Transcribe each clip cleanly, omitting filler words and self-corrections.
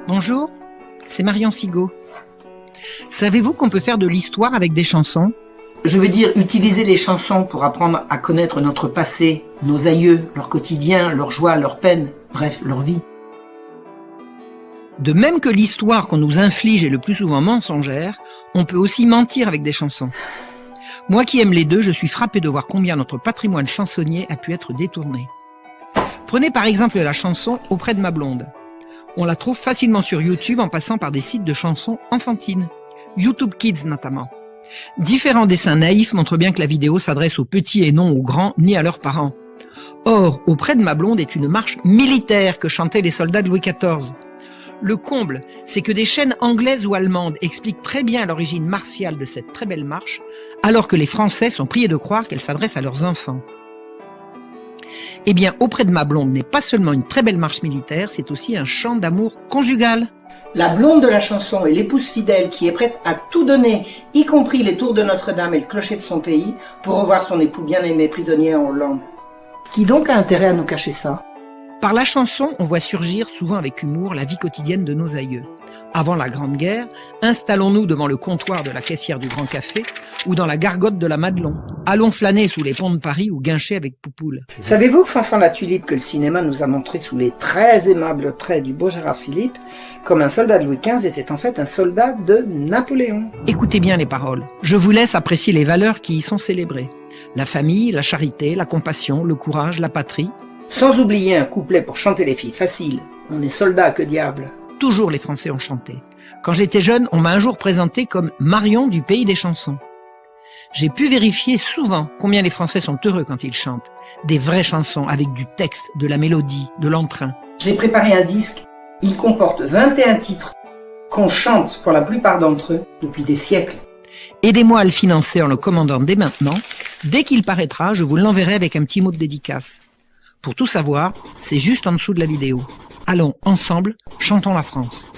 Bonjour, c'est Marion Sigaud. Savez-vous qu'on peut faire de l'histoire avec des chansons? Je veux dire, utiliser les chansons pour apprendre à connaître notre passé, nos aïeux, leur quotidien, leurs joies, leurs peines, bref, leur vie. De même que l'histoire qu'on nous inflige est le plus souvent mensongère, on peut aussi mentir avec des chansons. Moi qui aime les deux, je suis frappé de voir combien notre patrimoine chansonnier a pu être détourné. Prenez par exemple la chanson « Auprès de ma blonde ». On la trouve facilement sur YouTube en passant par des sites de chansons enfantines, YouTube Kids notamment. Différents dessins naïfs montrent bien que la vidéo s'adresse aux petits et non aux grands, ni à leurs parents. Or, Auprès de ma blonde est une marche militaire que chantaient les soldats de Louis XIV. Le comble, c'est que des chaînes anglaises ou allemandes expliquent très bien l'origine martiale de cette très belle marche, alors que les Français sont priés de croire qu'elle s'adresse à leurs enfants. Eh bien, Auprès de ma blonde n'est pas seulement une très belle marche militaire, c'est aussi un chant d'amour conjugal. La blonde de la chanson est l'épouse fidèle qui est prête à tout donner, y compris les tours de Notre-Dame et le clocher de son pays, pour revoir son époux bien-aimé prisonnier en Hollande. Qui donc a intérêt à nous cacher ça? Par la chanson, on voit surgir, souvent avec humour, la vie quotidienne de nos aïeux. Avant la Grande Guerre, installons-nous devant le comptoir de la caissière du Grand Café ou dans la gargote de la Madelon. Allons flâner sous les ponts de Paris ou guincher avec Poupoule. Savez-vous, Fanfan la Tulipe, que le cinéma nous a montré sous les très aimables traits du beau Gérard Philippe, comme un soldat de Louis XV était en fait un soldat de Napoléon? Écoutez bien les paroles. Je vous laisse apprécier les valeurs qui y sont célébrées. La famille, la charité, la compassion, le courage, la patrie. Sans oublier un couplet pour chanter les filles faciles. On est soldats, que diable. Toujours les Français ont chanté. Quand j'étais jeune, on m'a un jour présenté comme Marion du pays des chansons. J'ai pu vérifier souvent combien les Français sont heureux quand ils chantent. Des vraies chansons avec du texte, de la mélodie, de l'entrain. J'ai préparé un disque. Il comporte 21 titres qu'on chante pour la plupart d'entre eux depuis des siècles. Aidez-moi à le financer en le commandant dès maintenant. Dès qu'il paraîtra, je vous l'enverrai avec un petit mot de dédicace. Pour tout savoir, c'est juste en dessous de la vidéo. Allons, ensemble, chantons la France.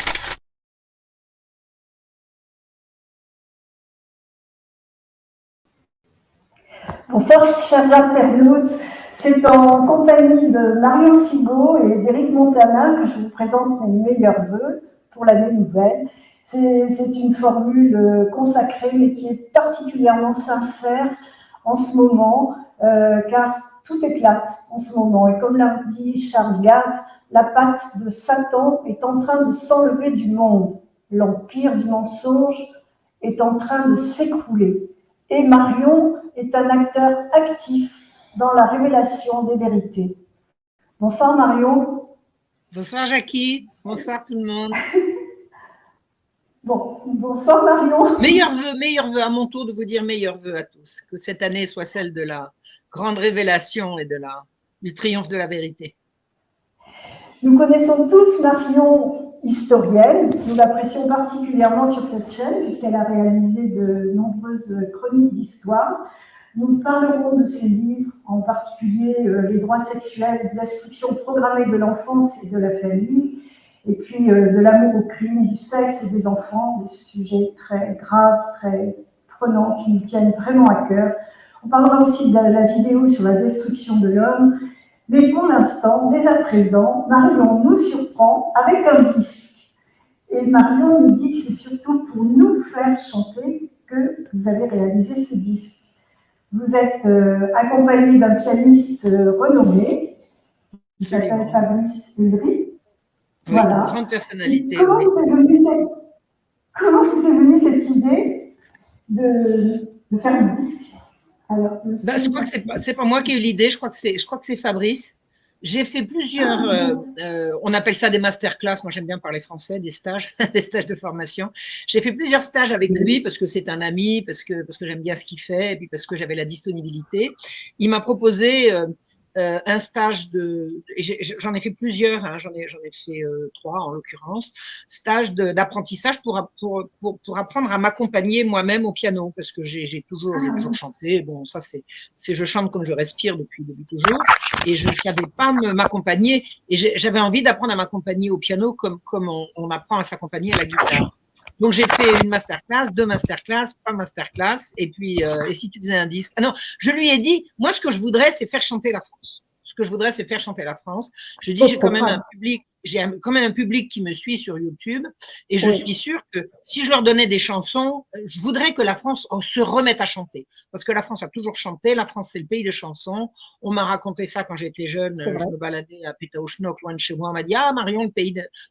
Bonsoir chers internautes, c'est en compagnie de Marion Sigaud et d'Éric Montana que je vous présente mes meilleurs vœux pour l'année nouvelle. C'est une formule consacrée mais qui est particulièrement sincère en ce moment car tout éclate en ce moment et comme l'a dit Charles Gave, la patte de Satan est en train de s'enlever du monde. L'empire du mensonge est en train de s'écrouler. Et Marion est un acteur actif dans la révélation des vérités. Bonsoir Marion. Bonsoir Jackie. Bonsoir tout le monde. Bon, bonsoir Marion. Meilleurs vœux, à mon tour de vous dire meilleurs vœux à tous. Que cette année soit celle de la grande révélation et du triomphe de la vérité. Nous connaissons tous Marion historienne. Nous l'apprécions particulièrement sur cette chaîne puisqu'elle a réalisé de nombreuses chroniques d'histoire. Nous parlerons de ses livres, en particulier les droits sexuels, l'instruction programmée de l'enfance et de la famille, et puis de l'amour au crime, du sexe et des enfants, des sujets très graves, très prenants qui nous tiennent vraiment à cœur. On parlera aussi de la vidéo sur la destruction de l'homme. Mais pour l'instant, dès à présent, Marion nous surprend avec un disque. Et Marion nous dit que c'est surtout pour nous faire chanter que vous avez réalisé ce disque. Vous êtes accompagné d'un pianiste renommé, qui s'appelle Fabrice Ulrich. Oui, voilà. Une grande personnalité. Comment vous est venue cette idée de faire un disque? Alors, je crois que c'est pas moi qui ai eu l'idée, je crois que c'est Fabrice. J'ai fait plusieurs, on appelle ça des masterclass, moi j'aime bien parler français, des stages, des stages de formation. J'ai fait plusieurs stages avec lui parce que c'est un ami, parce que j'aime bien ce qu'il fait, et puis parce que j'avais la disponibilité. Il m'a proposé un stage j'en ai fait plusieurs, hein, j'en ai fait 3 en l'occurrence, stage d'apprentissage pour apprendre à m'accompagner moi-même au piano, parce que j'ai toujours chanté. Bon, ça c'est je chante comme je respire depuis toujours, et je savais pas m'accompagner, et j'avais envie d'apprendre à m'accompagner au piano comme on apprend à s'accompagner à la guitare. Donc, j'ai fait une masterclass, 2 masterclass, 3 masterclass, et puis, et si tu faisais un disque? Ah non, je lui ai dit, moi, ce que je voudrais, c'est faire chanter la France. Ce que je voudrais, c'est faire chanter la France. Je dis, j'ai quand même un public, quand même un public qui me suit sur YouTube et je suis sûre que si je leur donnais des chansons, je voudrais que la France se remette à chanter. Parce que la France a toujours chanté, la France c'est le pays des chansons. On m'a raconté ça quand j'étais jeune, je me baladais à Pétaouchnok, loin de chez moi, on m'a dit « Ah Marion,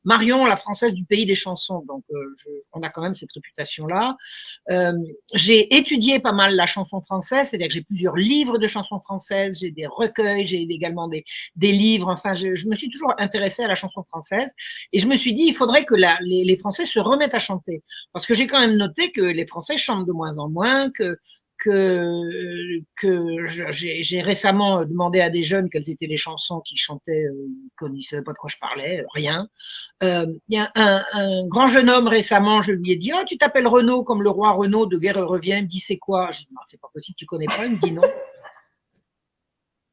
Marion, la Française du pays des chansons ». Donc on a quand même cette réputation-là. J'ai étudié pas mal la chanson française, c'est-à-dire que j'ai plusieurs livres de chansons françaises, j'ai des recueils, j'ai également des livres, enfin je me suis toujours intéressée à la chanson française et je me suis dit il faudrait que les Français se remettent à chanter parce que j'ai quand même noté que les Français chantent de moins en moins, que j'ai récemment demandé à des jeunes quelles étaient les chansons qu'ils chantaient, ils ne savaient pas de quoi je parlais, rien. Il y a un grand jeune homme récemment, je lui ai dit « Ah, tu t'appelles Renaud comme le roi Renaud de Guerre revient », il me dit « C'est quoi ?» Je dis « C'est pas possible, tu connais pas ?» Il me dit « Non ».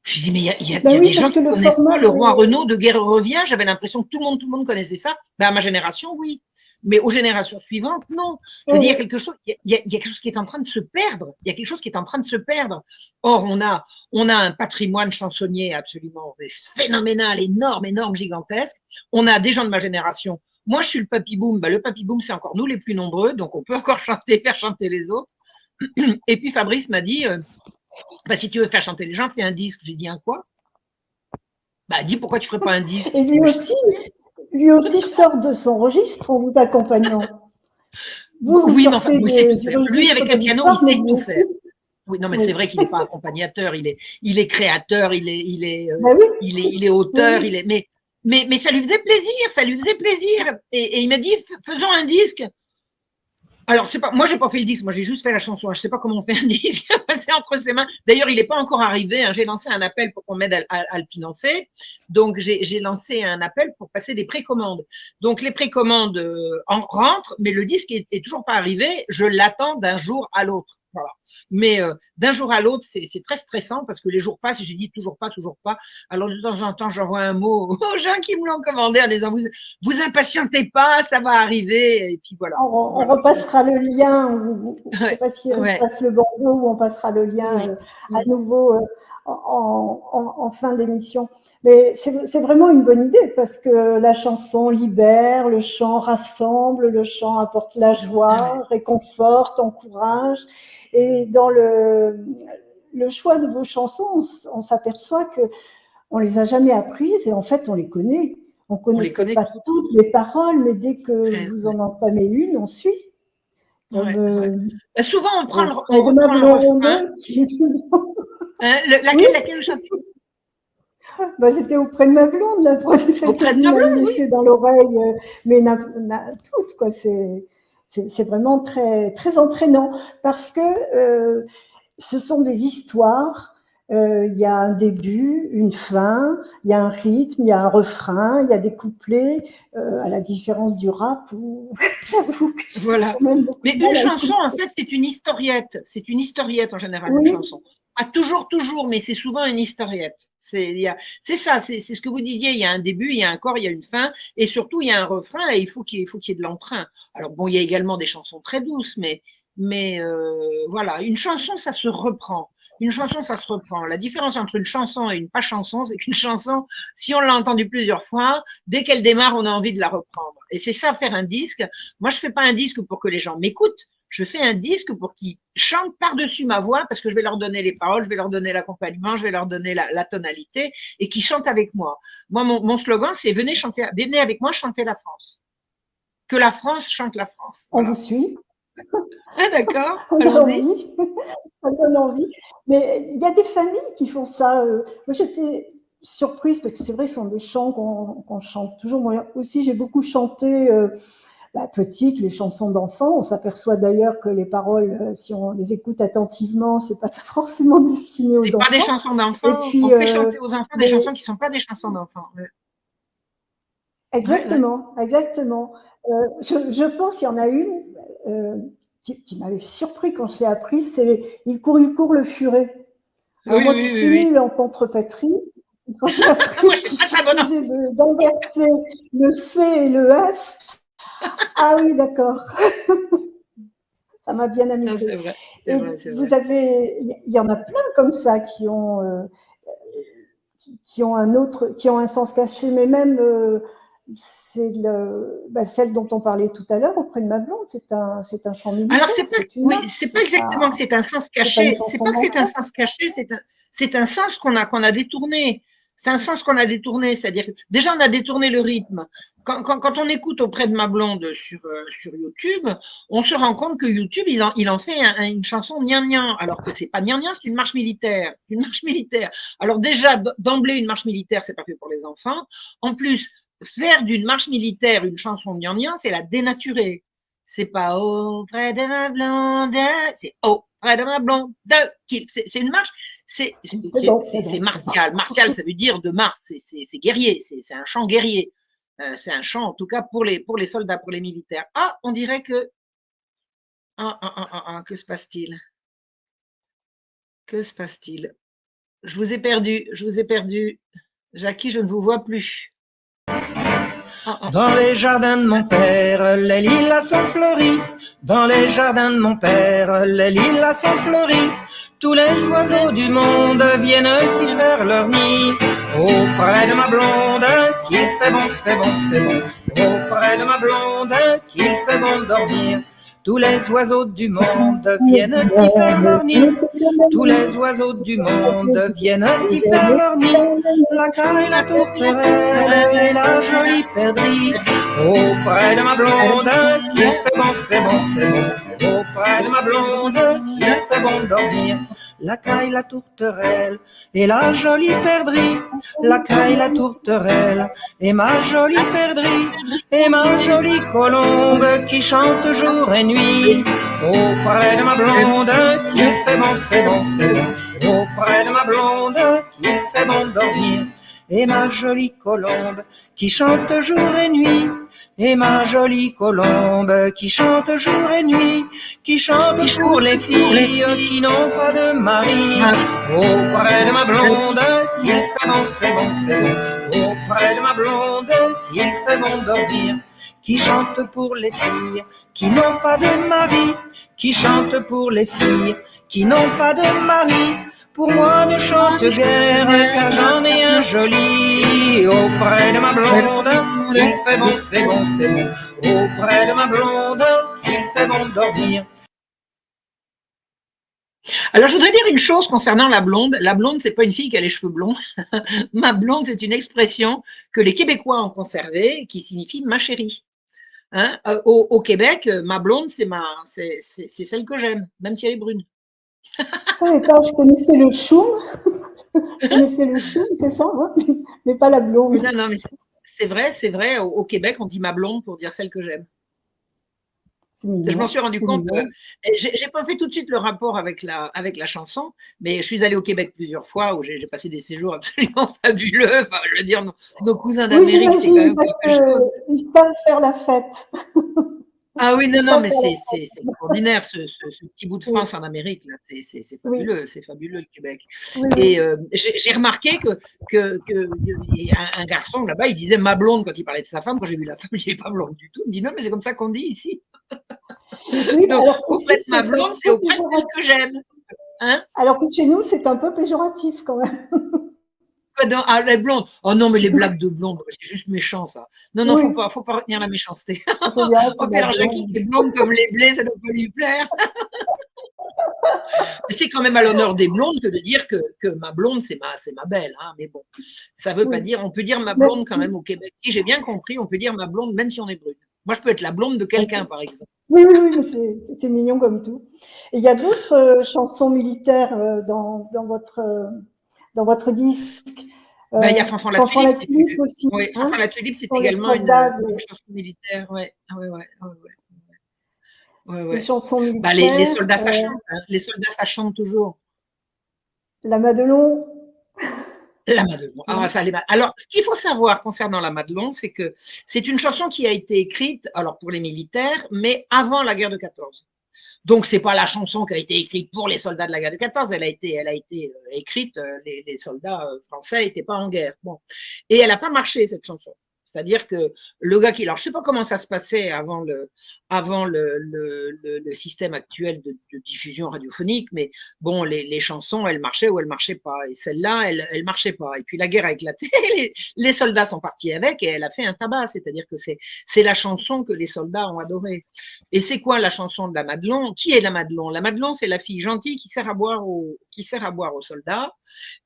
Je dis mais il y a des gens qui ne connaissent pas le roi Renaud de Guerre revient. J'avais l'impression que tout le monde connaissait ça. Ben, à ma génération, oui. Mais aux générations suivantes, non. Je veux dire, il y a quelque chose qui est en train de se perdre. Il y a quelque chose qui est en train de se perdre. Or, on a un patrimoine chansonnier absolument phénoménal, énorme, gigantesque. On a des gens de ma génération. Moi, je suis le papy boom. Ben, le papy boom, c'est encore nous les plus nombreux. Donc, on peut encore faire chanter les autres. Et puis, Fabrice m'a dit, bah, si tu veux faire chanter les gens, fais un disque. J'ai dit un quoi? Bah, dis pourquoi tu ferais pas un disque? Et lui aussi sort de son registre en vous accompagnant. Oui, mais enfin, il sait tout faire. Lui, avec un piano, il sait tout faire. Oui, non, mais c'est vrai qu'il n'est pas accompagnateur, il est créateur, il est auteur, mais ça lui faisait plaisir, Et il m'a dit, faisons un disque. Alors, moi, j'ai pas fait le disque, moi, j'ai juste fait la chanson. Je sais pas comment on fait un disque, c'est entre ses mains. D'ailleurs, il n'est pas encore arrivé. J'ai lancé un appel pour qu'on m'aide à le financer. Donc, j'ai lancé un appel pour passer des précommandes. Donc, les précommandes rentrent, mais le disque est toujours pas arrivé. Je l'attends d'un jour à l'autre. Voilà. Mais d'un jour à l'autre, c'est très stressant parce que les jours passent et je dis toujours pas. Alors de temps en temps, j'envoie un mot aux gens qui me l'ont commandé en disant vous impatientez pas, ça va arriver. Et puis voilà. On repassera le lien. Je ne sais pas si on passe le bandeau ou on passera le lien à nouveau en fin d'émission. Mais c'est vraiment une bonne idée parce que la chanson libère, le chant rassemble, le chant apporte la joie, réconforte, encourage. Et dans le choix de vos chansons, on s'aperçoit qu'on ne les a jamais apprises et en fait, on les connaît. On ne connaît pas toutes les paroles, mais dès que vous en entamez une, on suit. Souvent, on reprend le refrain. Laquelle vous chantez? C'était auprès de ma blonde, la première auprès de ma blonde, laissé dans l'oreille, mais toutes, quoi. C'est vraiment très, très entraînant parce que ce sont des histoires. Il y a un début, une fin, il y a un rythme, il y a un refrain, il y a des couplets, à la différence du rap où j'avoue que voilà. Mais une chanson, en fait, c'est une historiette. C'est une historiette en général, une chanson. Pas toujours, mais c'est souvent une historiette. C'est ça, c'est ce que vous disiez. Il y a un début, il y a un corps, il y a une fin, et surtout il y a un refrain. Et il faut qu'il y ait de l'entrain. Alors bon, il y a également des chansons très douces, mais voilà, une chanson, ça se reprend. Une chanson, ça se reprend. La différence entre une chanson et une pas chanson, c'est qu'une chanson, si on l'a entendue plusieurs fois, dès qu'elle démarre, on a envie de la reprendre. Et c'est ça, faire un disque. Moi, je fais pas un disque pour que les gens m'écoutent. Je fais un disque pour qu'ils chantent par-dessus ma voix parce que je vais leur donner les paroles, je vais leur donner l'accompagnement, je vais leur donner la tonalité et qu'ils chantent avec moi. Moi, mon slogan, c'est venez avec moi chanter la France. Que la France chante la France. Voilà. On vous suit. Ah, d'accord. On donne envie. Mais il y a des familles qui font ça. Moi, j'étais surprise parce que c'est vrai, ce sont des chants qu'on chante toujours. Moi aussi, j'ai beaucoup chanté petite, les chansons d'enfants. On s'aperçoit d'ailleurs que les paroles, si on les écoute attentivement, c'est pas forcément destiné aux enfants. C'est pas des chansons d'enfants. On fait chanter aux enfants des chansons qui sont pas des chansons d'enfants. Exactement. Je pense qu'il y en a une qui m'avait surpris quand je l'ai appris, c'est « Il court le furet ». Moi qui suis nulle en contrepétrie, quand j'ai appris qu'il suffisait d'inverser le C et le F, ah oui, d'accord. Ça m'a bien amusé. C'est vrai. Vous avez, il y en a plein comme ça qui ont un sens caché, mais même c'est celle dont on parlait tout à l'heure, Auprès de ma blonde. C'est un chant militaire. Alors, c'est pas exactement que c'est un sens caché. C'est pas que c'est un sens caché, c'est un sens qu'on a détourné. C'est un sens qu'on a détourné, c'est-à-dire que déjà on a détourné le rythme. Quand on écoute Auprès de ma blonde sur YouTube, on se rend compte que YouTube il en fait une chanson gnangnan, alors que c'est pas gnangnan, c'est une marche militaire, Alors déjà d'emblée une marche militaire, c'est pas fait pour les enfants. En plus, faire d'une marche militaire une chanson gnangnan, c'est la dénaturer. C'est pas auprès de ma blonde, c'est auprès de ma blonde. C'est une marche. C'est martial. Martial, ça veut dire de Mars. C'est guerrier. C'est un chant guerrier. C'est un chant, en tout cas, pour les soldats, pour les militaires. Ah, on dirait que. Que se passe-t-il? Que se passe-t-il? Je vous ai perdu. Jackie, je ne vous vois plus. Dans les jardins de mon père, les lilas sont fleuris. Dans les jardins de mon père, les lilas sont fleuris. Tous les oiseaux du monde viennent y faire leur nid. Auprès de ma blonde, qu'il fait bon, fait bon, fait bon. Auprès de ma blonde, qu'il fait bon dormir. Tous les oiseaux du monde viennent y faire leur nid. Tous les oiseaux du monde viennent y faire leur nid. La caille, la tourterelle et la jolie perdrix. Auprès de ma blonde, qu'il fait bon, fait bon, fait bon. Auprès de ma blonde, qu'il fait bon dormir. La caille, la tourterelle et la jolie perdrix. La caille, la tourterelle et ma jolie perdrix. Et ma jolie colombe qui chante jour et nuit. Auprès de ma blonde, qu'il fait bon, fait bon, fait bon. Auprès de ma blonde, qu'il fait bon dormir. Et ma jolie colombe qui chante jour et nuit. Et ma jolie colombe qui chante jour et nuit, qui chante pour les filles qui n'ont pas de mari. Auprès de ma blonde, qu'il fait bon, fait bon, fait bon. Auprès de ma blonde, qu'il fait bon dormir. Qui chante pour les filles qui n'ont pas de mari. Qui chante pour les filles qui n'ont pas de mari. Pour moi ne chante guère, car j'en ai un joli. Auprès de ma blonde, qu'il fait bon, fait bon, fait bon. Auprès de ma blonde, qu'il fait bon dormir. Alors, je voudrais dire une chose concernant la blonde. La blonde, c'est pas une fille qui a les cheveux blonds. Ma blonde, c'est une expression que les Québécois ont conservée, qui signifie ma chérie. Hein? Au Québec, ma blonde, c'est celle que j'aime, même si elle est brune. Ça, mais pas, je connaissais le choum. Je connaissais le choum, c'est ça, hein, mais pas la blonde. Non, mais c'est vrai. Au Québec, on dit ma blonde pour dire celle que j'aime. Je m'en suis rendu compte. J'ai pas fait tout de suite le rapport avec la chanson, mais je suis allée au Québec plusieurs fois où j'ai passé des séjours absolument fabuleux. Enfin, je veux dire, nos cousins d'Amérique, c'est quand même quelque chose. Ils savent faire la fête. Ah oui, non, mais c'est extraordinaire ce petit bout de France en Amérique, là. C'est fabuleux, c'est fabuleux le Québec. Oui. Et j'ai remarqué que un garçon là-bas, il disait ma blonde quand il parlait de sa femme. Quand j'ai vu la femme, il n'est pas blonde du tout. Il me dit non, mais c'est comme ça qu'on dit ici. Oui, donc, auprès de ma blonde, c'est auprès de celle que j'aime. Hein? Alors que chez nous, c'est un peu péjoratif quand même. Ah, les blondes. Oh non, mais les blagues de blondes, c'est juste méchant, ça. Non, oui. faut pas retenir la méchanceté. Alors, Jackie qui est blonde comme les blés, ça ne doit pas lui plaire. C'est quand même à l'honneur des blondes que de dire que ma blonde, c'est ma belle. Hein. Mais bon, ça veut pas dire, on peut dire ma blonde quand même au Québec. Si j'ai bien compris, on peut dire ma blonde même si on est brune. Moi, je peux être la blonde de quelqu'un, par exemple. Oui, mais c'est mignon comme tout. Et il y a d'autres chansons militaires dans votre disque. Il y a Fanfan la Tulipe aussi. Oui, Fanfan la Tulipe, c'est également une chanson militaire. Ouais. Les chansons militaires. Les soldats, ça chante. Hein. Les soldats, ça chante toujours. La Madelon. La Madelon. Alors, ce qu'il faut savoir concernant la Madelon, c'est que c'est une chanson qui a été écrite, alors pour les militaires, mais avant la guerre de 14. Donc, c'est pas la chanson qui a été écrite pour les soldats de la guerre de 14. Elle a été écrite, les soldats français n'étaient pas en guerre. Bon. Et elle n'a pas marché, cette chanson. C'est-à-dire que le gars qui… Alors, je sais pas comment ça se passait avant le système actuel de diffusion radiophonique, mais bon, les chansons, elles marchaient ou elles marchaient pas. Et celle-là, elle marchait pas. Et puis la guerre a éclaté, les soldats sont partis avec et elle a fait un tabac. C'est-à-dire que c'est la chanson que les soldats ont adorée. Et c'est quoi la chanson de la Madelon? Qui est la Madelon? La Madelon, c'est la fille gentille qui sert à boire aux soldats.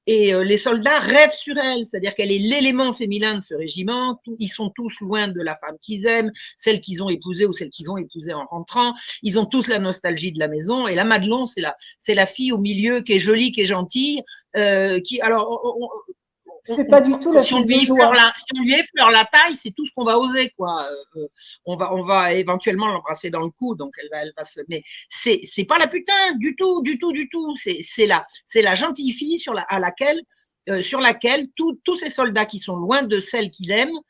Et les soldats rêvent sur elle, c'est-à-dire qu'elle est l'élément féminin de ce régiment. Ils sont tous loin de la femme qu'ils aiment, celle qu'ils ont épousée ou celle qu'ils vont épouser en rentrant. Ils ont tous la nostalgie de la maison. Et la Madelon, c'est la fille au milieu qui est jolie, qui est gentille. C'est pas du tout la si on lui effleure la taille, c'est tout ce qu'on va oser, quoi. On va éventuellement l'embrasser dans le cou, donc elle va se. Mais c'est pas la putain du tout. C'est la gentille fille sur laquelle tous ces soldats qui sont loin de celle qu'ils aiment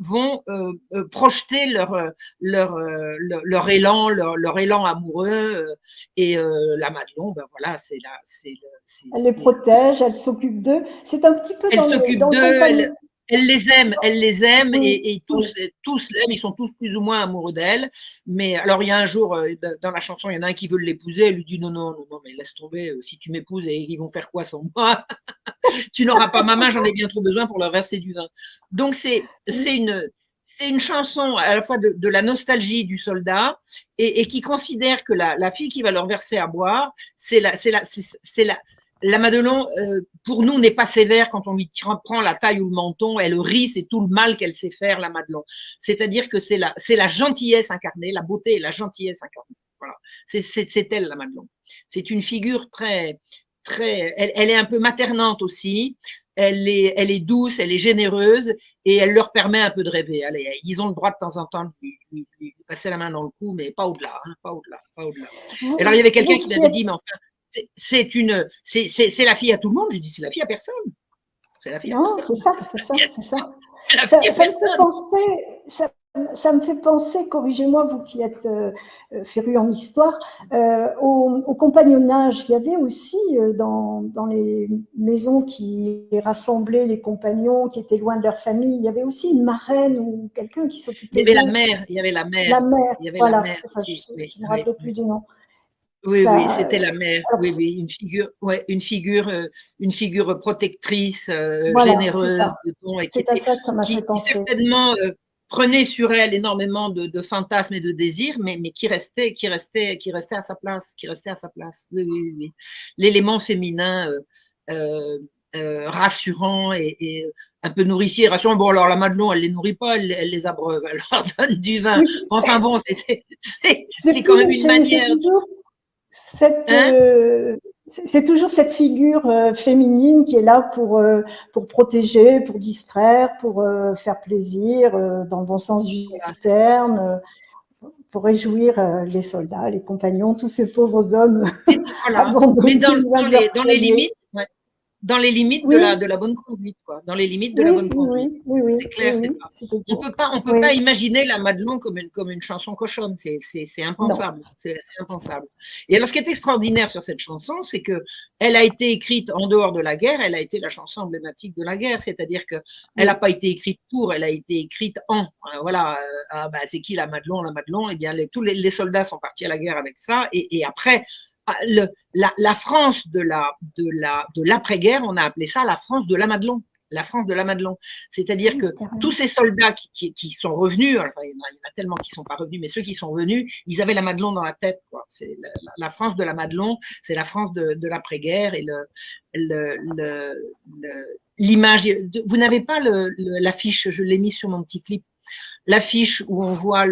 vont projeter leur élan amoureux. Et la Madelon, ben voilà, elle les protège, elle s'occupe d'eux. C'est un petit peu elle s'occupe d'eux, elle les aime oui, et tous l'aiment, ils sont tous plus ou moins amoureux d'elle. Mais alors, il y a un jour, dans la chanson, il y en a un qui veut l'épouser, elle lui dit non, mais laisse tomber, si tu m'épouses, et ils vont faire quoi sans moi? Tu n'auras pas ma main, j'en ai bien trop besoin pour leur verser du vin. Donc, c'est une chanson à la fois de la nostalgie du soldat et qui considère que la fille qui va leur verser à boire, la Madelon, pour nous, n'est pas sévère quand on lui prend la taille ou le menton, elle rit, c'est tout le mal qu'elle sait faire, la Madelon. C'est-à-dire que c'est la gentillesse incarnée, la beauté et la gentillesse incarnée. Voilà. C'est elle, la Madelon. C'est une figure elle est un peu maternante aussi, elle est douce, elle est généreuse et elle leur permet un peu de rêver. Allez, ils ont le droit de temps en temps de lui passer la main dans le cou, mais pas au-delà, hein, pas au-delà. Et alors, il y avait quelqu'un qui m'avait dit, mais enfin, c'est la fille à tout le monde. J'ai dit, c'est la fille à personne. C'est la fille à personne. C'est ça. Ça me fait penser, corrigez-moi, vous qui êtes féru en histoire, au compagnonnage. Il y avait aussi dans les maisons qui rassemblaient les compagnons qui étaient loin de leur famille, il y avait aussi une marraine ou quelqu'un qui s'occupait. Il y avait la mère. Voilà, je ne me rappelle plus du nom. Oui, c'était la mère. Oui, une figure protectrice, généreuse, de ton, et qui certainement prenait sur elle énormément de fantasmes et de désirs, mais qui restait à sa place, Oui. L'élément féminin rassurant et un peu nourricier, rassurant. Bon, alors la Madelon, elle les nourrit pas, elle les abreuve, elle leur donne du vin. Oui, enfin bon, c'est quand même une manière. C'est toujours cette figure féminine qui est là pour protéger, pour distraire, pour faire plaisir, dans le bon sens du terme, pour réjouir les soldats, les compagnons, tous ces pauvres hommes. Mais dans les limites. Dans les limites de la bonne conduite, quoi. Dans les limites de la bonne conduite. C'est clair, on peut pas imaginer la Madelon comme une chanson cochonne. C'est impensable. C'est impensable. Et alors, ce qui est extraordinaire sur cette chanson, c'est que elle a été écrite en dehors de la guerre. Elle a été la chanson emblématique de la guerre. C'est-à-dire que elle n'a pas été écrite pour, elle a été écrite en. Voilà. C'est qui la Madelon? La Madelon, eh bien, tous les soldats sont partis à la guerre avec ça. Et après, la France de l'après-guerre, on a appelé ça la France de la Madelon. La France de la Madelon. C'est-à-dire que tous ces soldats qui sont revenus, enfin, il y en a tellement qui ne sont pas revenus, mais ceux qui sont revenus, ils avaient la Madelon dans la tête, quoi. C'est la France de la Madelon, c'est la France de l'après-guerre et l'image. Vous n'avez pas l'affiche, je l'ai mis sur mon petit clip, l'affiche où on voit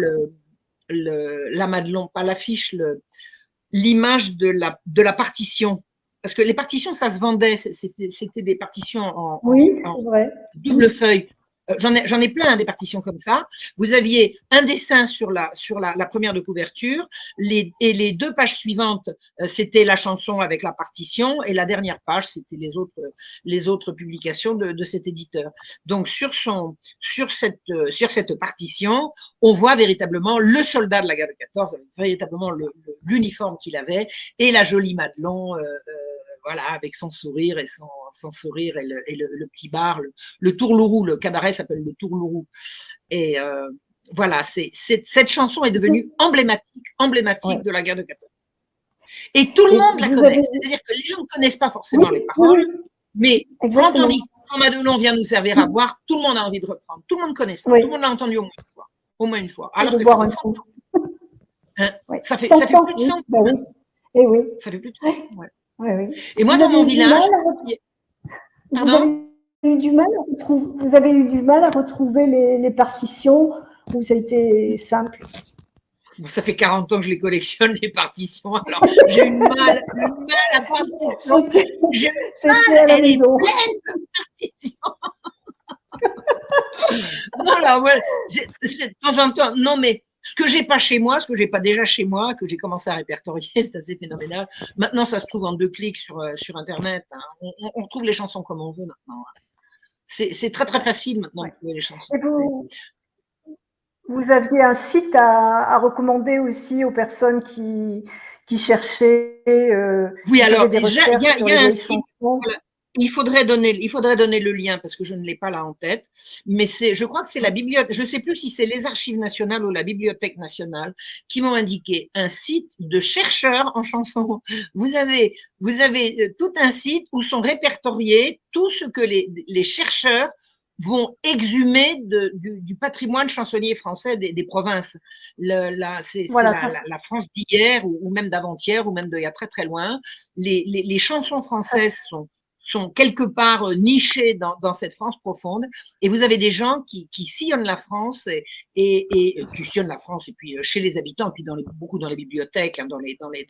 la Madelon, pas l'affiche, l'image de la partition. Parce que les partitions, ça se vendait. C'était des partitions en double feuille. J'en ai plein des partitions comme ça. Vous aviez un dessin sur la première de couverture, et les 2 pages suivantes, c'était la chanson avec la partition, et la dernière page, c'était les autres publications de cet éditeur. Donc sur cette partition, on voit véritablement le soldat de la guerre de 14, véritablement l'uniforme qu'il avait, et la jolie Madelon. voilà, avec son sourire et son sourire et le petit bar, le tourlourou, le cabaret s'appelle le tourlourou. Et voilà, cette chanson est devenue emblématique Ouais. de la guerre de 14. Et tout le monde la connaît. C'est-à-dire que les gens ne connaissent pas forcément les paroles, mais quand on dit quand Madelon vient nous servir à boire, tout le monde a envie de reprendre. Tout le monde connaît ça. Oui. Tout le monde l'a entendu au moins une fois. Au moins une fois. Et Alors de que boire ça un fait 100 coup. ans. Hein, Oui. ça fait 100 plus ans, de oui. 100 ans. Bah oui. Et oui. Ça fait plus de 100 ans. Ouais. Oui, oui. Et moi, Vous dans avez mon eu du village. mal Pardon? Vous avez eu du mal à retrouver les partitions ou ça a été simple? Bon, ça fait 40 ans que je les collectionne, les partitions. Alors, j'ai eu mal à partition. J'ai eu mal, elle est pleine de partitions. Voilà, ouais. De temps en temps, non, mais ce que j'ai pas chez moi, ce que j'ai pas déjà chez moi, que j'ai commencé à répertorier, c'est assez phénoménal. Maintenant, ça se trouve en 2 clics sur Internet. Hein. On retrouve les chansons comme on veut maintenant. C'est très, très facile maintenant de trouver les chansons. Et vous aviez un site à recommander aussi aux personnes qui cherchaient, oui, qui alors, faisaient des recherches sur il y les a un vieilles site. chansons. Voilà. Il faudrait donner le lien parce que je ne l'ai pas là en tête, mais je crois que c'est la bibliothèque, je ne sais plus si c'est les Archives nationales ou la Bibliothèque nationale qui m'ont indiqué un site de chercheurs en chansons. Vous avez tout un site où sont répertoriés tout ce que les chercheurs vont exhumer du patrimoine chansonnier français des provinces. C'est la France d'hier ou même d'avant-hier ou même d'il y a très très loin. Les chansons françaises sont quelque part nichées dans cette France profonde, et vous avez des gens qui sillonnent la France et qui sillonnent la France et puis chez les habitants et puis beaucoup dans les bibliothèques, hein, dans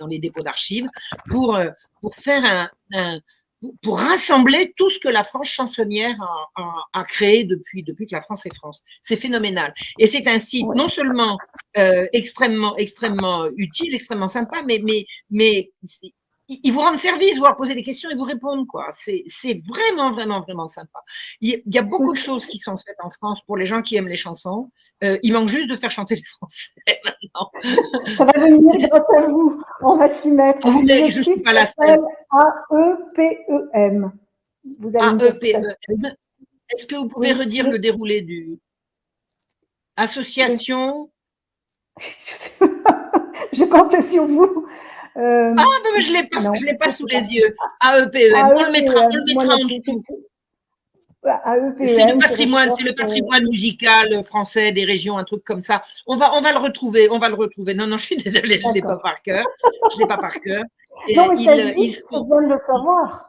les dépôts d'archives pour faire pour rassembler tout ce que la France chansonnière a créé depuis que la France est France. C'est phénoménal. Et c'est un site non seulement extrêmement utile, extrêmement sympa, mais ils vous rendent service, vous leur posez des questions et vous répondent, quoi. C'est vraiment, vraiment, vraiment sympa. Il y a beaucoup de choses qui sont faites en France pour les gens qui aiment les chansons. Il manque juste de faire chanter les Français maintenant. Ça va venir grâce à vous. On va s'y mettre. Je suis pas la seule. AEPEM. Vous avez AEPEM. Est-ce que vous pouvez redire le déroulé du association? Je compte sur vous. Mais je l'ai pas sous les yeux. AEPEM. On le mettra en dessous. C'est le patrimoine musical français des régions, un truc comme ça. On va le retrouver. Non, je suis désolée, je ne l'ai pas par cœur. Non, mais ça existe, c'est bien de le savoir.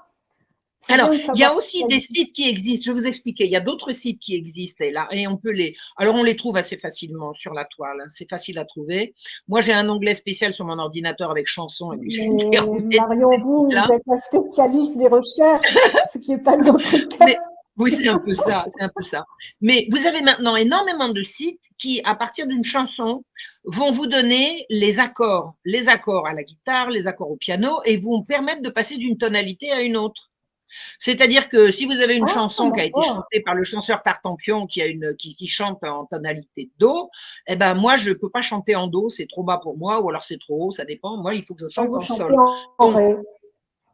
Alors, il y a aussi des sites qui existent. Je vais vous expliquer. Il y a d'autres sites qui existent et on peut alors on les trouve assez facilement sur la toile. Hein. C'est facile à trouver. Moi, j'ai un onglet spécial sur mon ordinateur avec chansons et puis Marion, vous êtes la spécialiste des recherches, ce qui n'est pas notre cas. Oui, c'est un peu ça. Mais vous avez maintenant énormément de sites qui, à partir d'une chanson, vont vous donner les accords à la guitare, les accords au piano, et vont permettre de passer d'une tonalité à une autre. C'est-à-dire que si vous avez une chanson qui a été chantée par le chanteur Tartampion qui chante en tonalité de do, eh ben moi je peux pas chanter en do, c'est trop bas pour moi, ou alors c'est trop haut, ça dépend. Moi il faut que je chante en sol.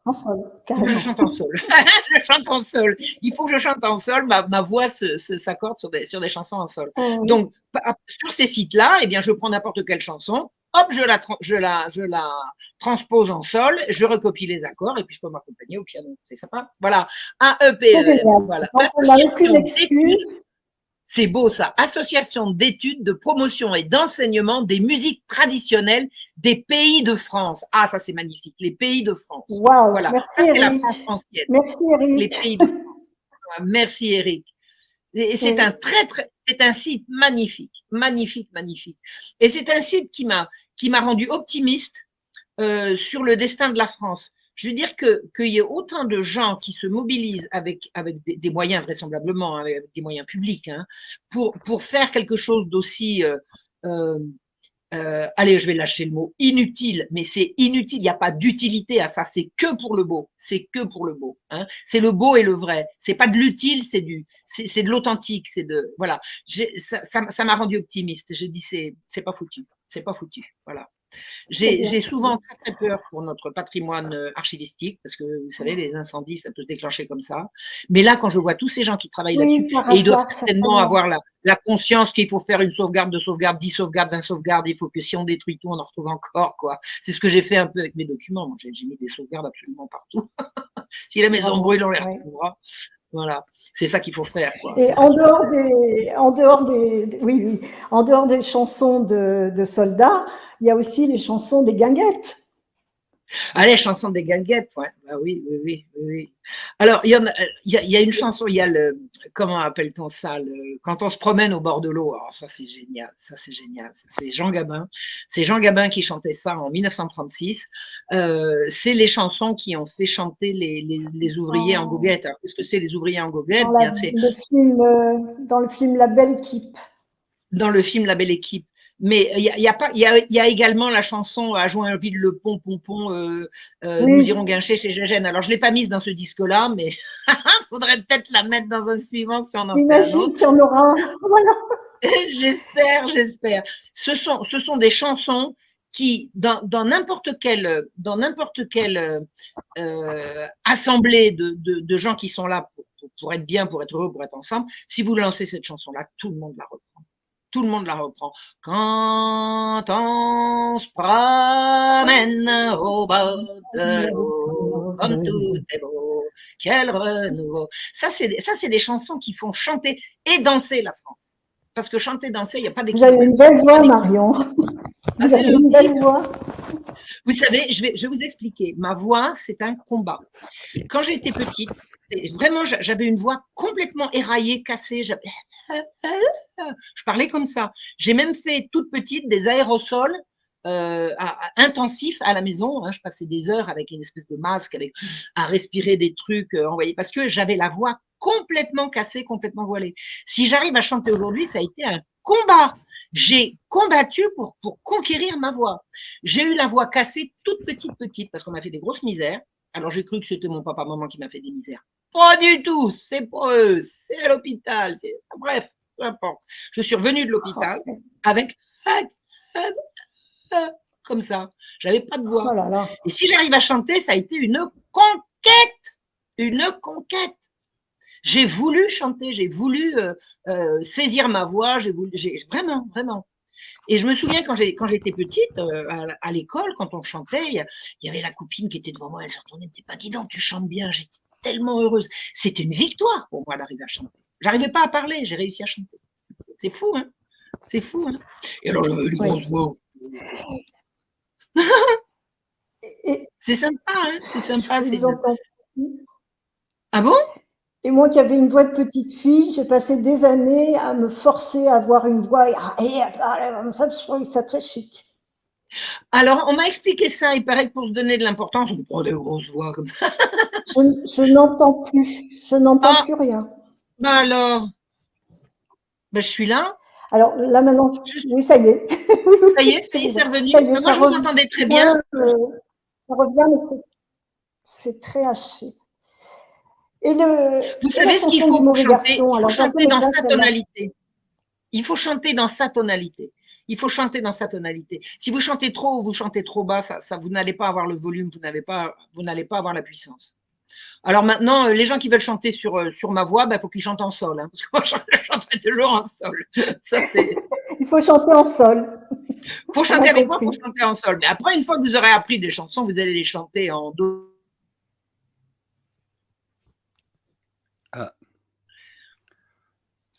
En sol, carrément. Je chante en sol. Je chante en sol. Il faut que je chante en sol. Ma voix s'accorde sur des chansons en sol. Donc sur ces sites-là, eh bien je prends n'importe quelle chanson. Hop, je la transpose en sol, je recopie les accords et puis je peux m'accompagner au piano. C'est sympa. Voilà. AEPEM. Voilà. C'est beau ça. Association d'études, de promotion et d'enseignement des musiques traditionnelles des pays de France. Ah, ça c'est magnifique. Les pays de France. Wow, voilà. Merci, ça c'est Eric. la France ancienne. Merci Eric. Les pays de France. Merci Eric. Et c'est c'est un site magnifique. Et c'est un site qui m'a rendu optimiste sur le destin de la France. Je veux dire qu'il y ait autant de gens qui se mobilisent avec des moyens vraisemblablement, avec des moyens publics, hein, pour faire quelque chose d'aussi, allez, je vais lâcher le mot, inutile, mais c'est inutile, il n'y a pas d'utilité à ça, c'est que pour le beau, hein. C'est le beau et le vrai, c'est pas de l'utile, c'est de l'authentique, voilà. Ça m'a rendu optimiste, j'ai dit c'est pas foutu, voilà. J'ai souvent très, très peur pour notre patrimoine archivistique, parce que vous savez, les incendies, ça peut se déclencher comme ça. Mais là, quand je vois tous ces gens qui travaillent là-dessus, par et ils doivent hasard, certainement avoir la conscience qu'il faut faire une sauvegarde, 2 sauvegardes, 10 sauvegardes, 20 sauvegardes, il faut que si on détruit tout, on en retrouve encore, quoi. C'est ce que j'ai fait un peu avec mes documents. Moi, j'ai mis des sauvegardes absolument partout. Si la maison brûle, on les retrouvera. Voilà, c'est ça qu'il faut faire, quoi. Et en dehors des chansons de soldats, il y a aussi les chansons des guinguettes. Ah, les chansons des guinguettes, ouais. Bah oui, oui, oui, oui. Alors, il y a une chanson, il y a le, comment appelle-t-on ça, quand on se promène au bord de l'eau. Alors ça, c'est génial, ça, c'est génial. C'est Jean Gabin. C'est Jean Gabin qui chantait ça en 1936. C'est les chansons qui ont fait chanter les ouvriers en goguette. Alors, qu'est-ce que c'est les ouvriers en goguette? Dans le film La Belle Équipe. Dans le film La Belle Équipe. Mais il y a également la chanson à Joinville le pont, nous irons guincher chez Gégène. Alors, je l'ai pas mise dans ce disque-là, mais faudrait peut-être la mettre dans un suivant si on en fait un Imagine autre. qu'il y en aura. Voilà. J'espère. Ce sont des chansons qui, dans n'importe quelle assemblée de gens qui sont là pour être bien, pour être heureux, pour être ensemble, si vous lancez cette chanson-là, tout le monde la reprend. Tout le monde la reprend. Quand on se promène au bord de l'eau, comme tout est beau, quel renouveau. Ça, c'est des chansons qui font chanter et danser la France. Parce que chanter, danser, il n'y a pas d'équilibre. Vous avez une belle voix, Marion. Vous avez une belle voix. Vous savez, je vais vous expliquer. Ma voix, c'est un combat. Quand j'étais petite, vraiment, j'avais une voix complètement éraillée, cassée. Je parlais comme ça. J'ai même fait toute petite des aérosols intensifs à la maison. Hein. Je passais des heures avec une espèce de masque, à respirer des trucs envoyés, parce que j'avais la voix complètement cassée, complètement voilée. Si j'arrive à chanter aujourd'hui, ça a été un combat. J'ai combattu pour conquérir ma voix. J'ai eu la voix cassée toute petite, parce qu'on m'a fait des grosses misères. Alors j'ai cru que c'était mon papa-maman qui m'a fait des misères. Pas du tout, c'est pas eux, c'est à l'hôpital. Bref, peu importe. Je suis revenue de l'hôpital avec comme ça. J'avais pas de voix. Oh là là. Et si j'arrive à chanter, ça a été une conquête. Une conquête. J'ai voulu chanter, j'ai voulu saisir ma voix, vraiment. Et je me souviens quand j'étais petite, à l'école, quand on chantait, il y avait la copine qui était devant moi, elle se retournait, elle me disait, pas dis donc, tu chantes bien, j'étais tellement heureuse. C'était une victoire pour moi d'arriver à chanter. J'arrivais pas à parler, j'ai réussi à chanter. C'est fou, hein. C'est fou, hein. Et alors, j'avais une grosse voix. C'est sympa, hein. C'est sympa. Ah bon? Et moi qui avais une voix de petite fille, j'ai passé des années à me forcer à avoir une voix et à parler comme ça, je trouvais ça très chic. Alors, on m'a expliqué ça, il paraît que pour se donner de l'importance, on prend des grosses voix comme ça. Je n'entends plus, plus rien. Bah alors, je suis là. Alors là maintenant, oui, ça y est. Ça y est, c'est revenu. Moi, je vous entendais très bien. Ça revient, mais c'est très haché. Et vous savez ce qu'il faut pour chanter? Il faut chanter dans sa tonalité. Il faut chanter dans sa tonalité. Il faut chanter dans sa tonalité. Si vous chantez trop ou vous chantez trop bas, vous n'allez pas avoir le volume, vous n'allez pas avoir la puissance. Alors maintenant, les gens qui veulent chanter sur ma voix, il faut qu'ils chantent en sol. Hein, parce que moi, je chanterai toujours en sol. Ça, il faut chanter en sol. Pour chanter avec moi, il faut chanter en sol. Mais après, une fois que vous aurez appris des chansons, vous allez les chanter en do. Ah.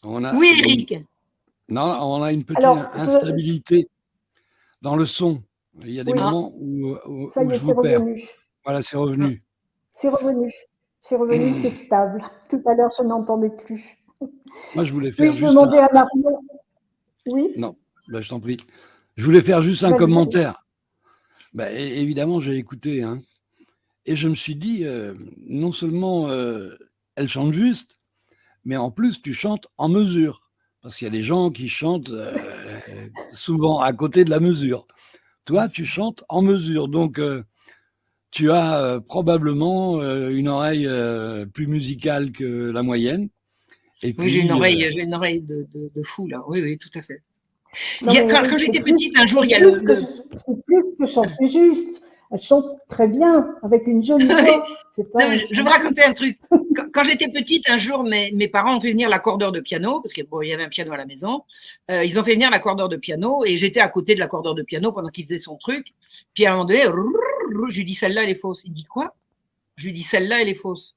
Oui, Eric. Non, on a une petite instabilité dans le son. Il y a des moments où je vous perds. Voilà, c'est revenu. C'est revenu. C'est revenu, c'est stable. Tout à l'heure, je n'entendais plus. Moi, je voulais faire juste demander à Marion. Oui. Non, je t'en prie. Je voulais faire juste un commentaire. Évidemment, j'ai écouté. Hein, et je me suis dit, non seulement elle chante juste, mais en plus, tu chantes en mesure. Parce qu'il y a des gens qui chantent souvent à côté de la mesure. Toi, tu chantes en mesure. Donc, tu as probablement une oreille plus musicale que la moyenne. Et puis, oui, j'ai une oreille de fou, là. Oui, tout à fait. Quand j'étais petite, un jour, il y a c'est plus que chanter juste. Elle chante très bien, avec une jolie voix. Je vous racontais un truc. Quand j'étais petite, un jour, mes parents ont fait venir l'accordeur de piano, parce qu'il y avait un piano à la maison. Ils ont fait venir l'accordeur de piano et j'étais à côté de l'accordeur de piano pendant qu'il faisait son truc. Puis à un moment donné, je lui dis, celle-là, elle est fausse. Il dit, quoi? Je lui dis, celle-là, elle est fausse.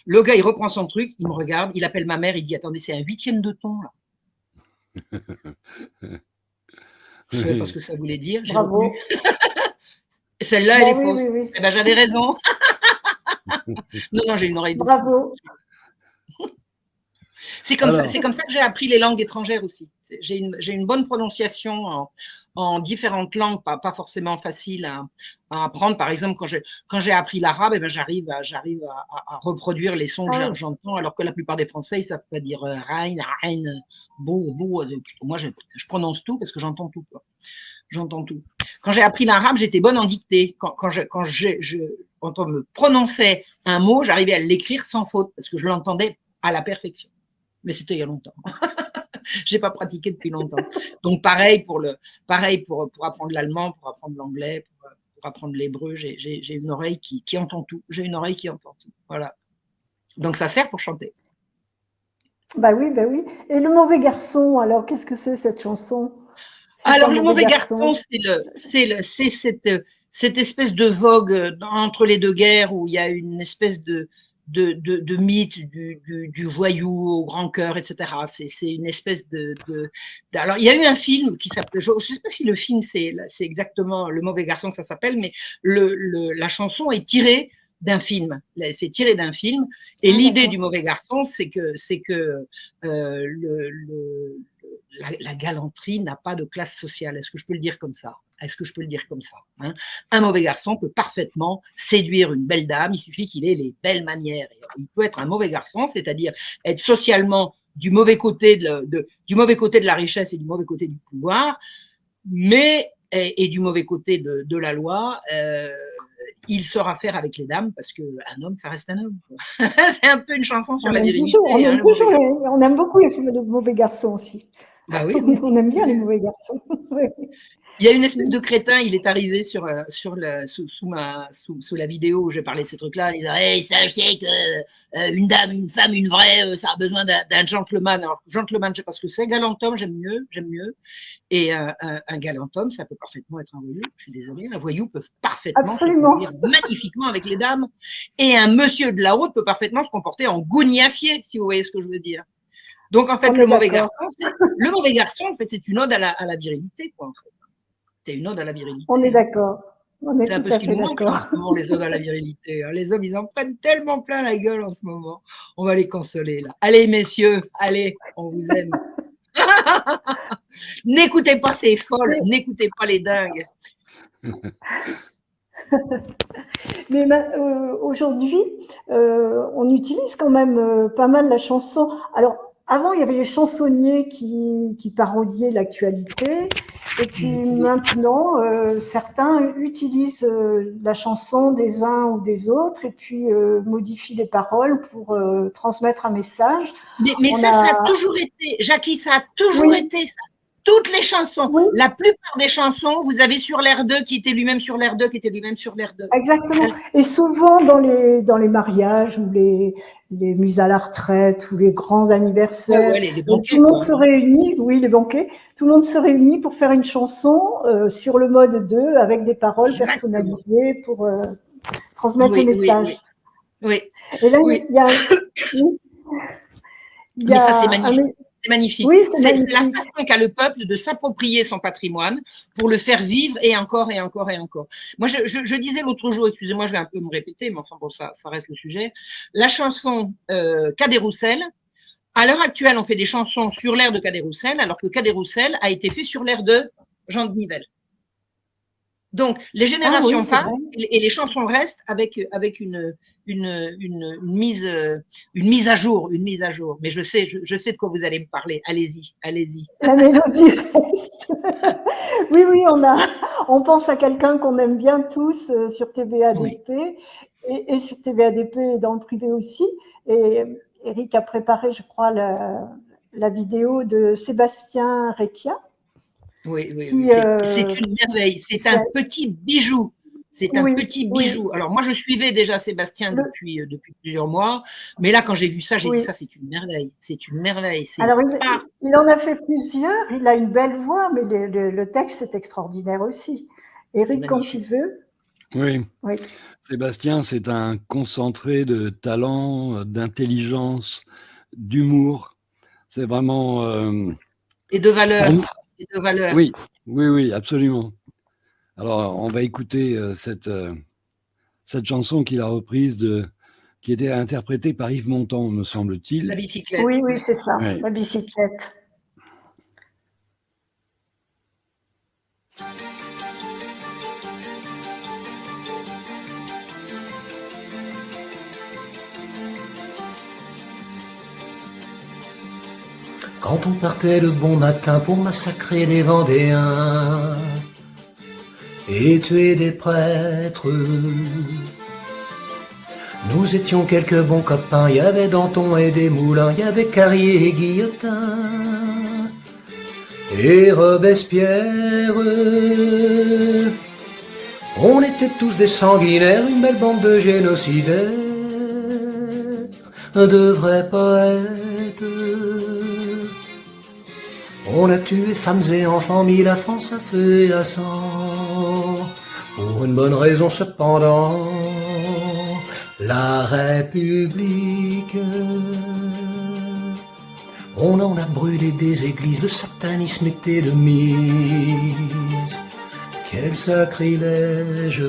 Le gars, il reprend son truc, il me regarde, il appelle ma mère, il dit, attendez, c'est un 8e de ton, là. Je ne savais pas ce que ça voulait dire. Bravo. Celle-là, elle est fausse. Oui. Eh ben, j'avais raison. Non, j'ai une oreille. Bravo. C'est comme ça que j'ai appris les langues étrangères aussi. J'ai une bonne prononciation en différentes langues, pas forcément facile à apprendre. Par exemple, quand j'ai appris l'arabe, eh ben, j'arrive à reproduire les sons que j'entends, alors que la plupart des Français, ils ne savent pas dire rein, bou. Moi, je prononce tout parce que j'entends tout. J'entends tout. Quand j'ai appris l'arabe, j'étais bonne en dictée. Quand on me prononçait un mot, j'arrivais à l'écrire sans faute parce que je l'entendais à la perfection. Mais c'était il y a longtemps. J'ai pas pratiqué depuis longtemps. Donc pareil pour apprendre l'allemand, pour apprendre l'anglais, pour apprendre l'hébreu, j'ai une oreille qui entend tout. J'ai une oreille qui entend tout. Voilà. Donc ça sert pour chanter. Bah oui. Et le mauvais garçon, alors qu'est-ce que c'est cette chanson? Alors le mauvais garçon, c'est cette espèce de vogue entre les deux guerres où il y a une espèce de mythe du voyou au grand cœur, etc. C'est une espèce Alors, il y a eu un film qui s'appelle, je ne sais pas si le film, c'est exactement Le Mauvais Garçon que ça s'appelle, mais la chanson est tirée d'un film. C'est tiré d'un film. Et l'idée du Mauvais Garçon, c'est que la galanterie n'a pas de classe sociale. Est-ce que je peux le dire comme ça? Hein? Un mauvais garçon peut parfaitement séduire une belle dame, il suffit qu'il ait les belles manières. Il peut être un mauvais garçon, c'est-à-dire être socialement du mauvais côté de la richesse et du mauvais côté du pouvoir, mais et du mauvais côté de la loi. Il saura faire avec les dames parce qu'un homme, ça reste un homme. C'est un peu une chanson sur la virilité. On aime beaucoup les films de mauvais garçons aussi. Bah oui. On aime bien les mauvais garçons. Il y a une espèce de crétin, il est arrivé sous la vidéo où j'ai parlé de ce truc-là, il disait hey, sachez que une dame, une femme, une vraie, ça a besoin d'un gentleman. Alors, gentleman, je sais pas ce que c'est, galant homme, j'aime mieux. Et un galant homme, ça peut parfaitement être un voyou, je suis désolée, un voyou peut parfaitement se conduire magnifiquement avec les dames. Et un monsieur de la haute peut parfaitement se comporter en gougnafier, si vous voyez ce que je veux dire. Donc, en fait, le mauvais garçon, en fait, c'est une ode à la virilité, quoi, en fait. C'est une ode à la virilité. On est d'accord. C'est un peu ce qui nous manque en ce moment, les odes à la virilité. Les hommes, ils en prennent tellement plein la gueule en ce moment. On va les consoler, là. Allez, messieurs, allez, on vous aime. N'écoutez pas ces folles, n'écoutez pas les dingues. Mais aujourd'hui, on utilise quand même pas mal la chanson. Alors, avant, il y avait les chansonniers qui parodiaient l'actualité. Et puis maintenant, certains utilisent la chanson des uns ou des autres et puis modifient les paroles pour transmettre un message. Mais ça a toujours été, Jackie, ça a toujours été ça. Toutes les chansons, la plupart des chansons, vous avez sur l'air 2 qui était lui-même sur l'air 2, qui était lui-même sur l'air 2. Exactement. Et souvent dans les mariages ou les mises à la retraite ou les grands anniversaires, les banquets, tout le monde se réunit, les banquets, tout le monde se réunit pour faire une chanson sur le mode 2 avec des paroles personnalisées pour transmettre le message. Oui. Et là, mais ça, c'est magnifique. C'est magnifique. Oui, c'est la façon qu'a le peuple de s'approprier son patrimoine pour le faire vivre et encore et encore et encore. Moi, je disais l'autre jour, excusez-moi, je vais un peu me répéter, mais enfin bon, ça reste le sujet. La chanson Cadet-Roussel, à l'heure actuelle, on fait des chansons sur l'air de Cadet-Roussel, alors que Cadet-Roussel a été fait sur l'air de Jean de Nivelle. Donc, les générations passent et les chansons restent avec une mise à jour, Mais je sais de quoi vous allez me parler. Allez-y. La mélodie reste. Oui, on pense à quelqu'un qu'on aime bien tous sur TVADP et sur TVADP et dans le privé aussi. Et Eric a préparé, je crois, la vidéo de Sébastien Recchia. Oui, Qui, c'est une merveille, c'est un petit bijou. C'est un petit bijou. Oui. Alors moi, je suivais déjà Sébastien depuis plusieurs mois, mais là, quand j'ai vu ça, j'ai dit ça, c'est une merveille. C'est une merveille. Alors, il en a fait plusieurs, il a une belle voix, mais le texte est extraordinaire aussi. Éric, quand tu veux. Oui. Sébastien, c'est un concentré de talent, d'intelligence, d'humour. C'est vraiment... Et de valeur. Oui, absolument. Alors, on va écouter cette chanson qu'il a reprise, qui était interprétée par Yves Montand, me semble-t-il. La bicyclette. Oui, c'est ça, la bicyclette. Quand on partait le bon matin pour massacrer des Vendéens et tuer des prêtres, nous étions quelques bons copains. Il y avait Danton et Desmoulins, il y avait Carrier et Guillotin et Robespierre. On était tous des sanguinaires, une belle bande de génocidaires, de vrais poètes. On a tué femmes et enfants, mis la France à feu et à sang, pour une bonne raison cependant, la République. On en a brûlé des églises, le satanisme était de mise. Quel sacrilège!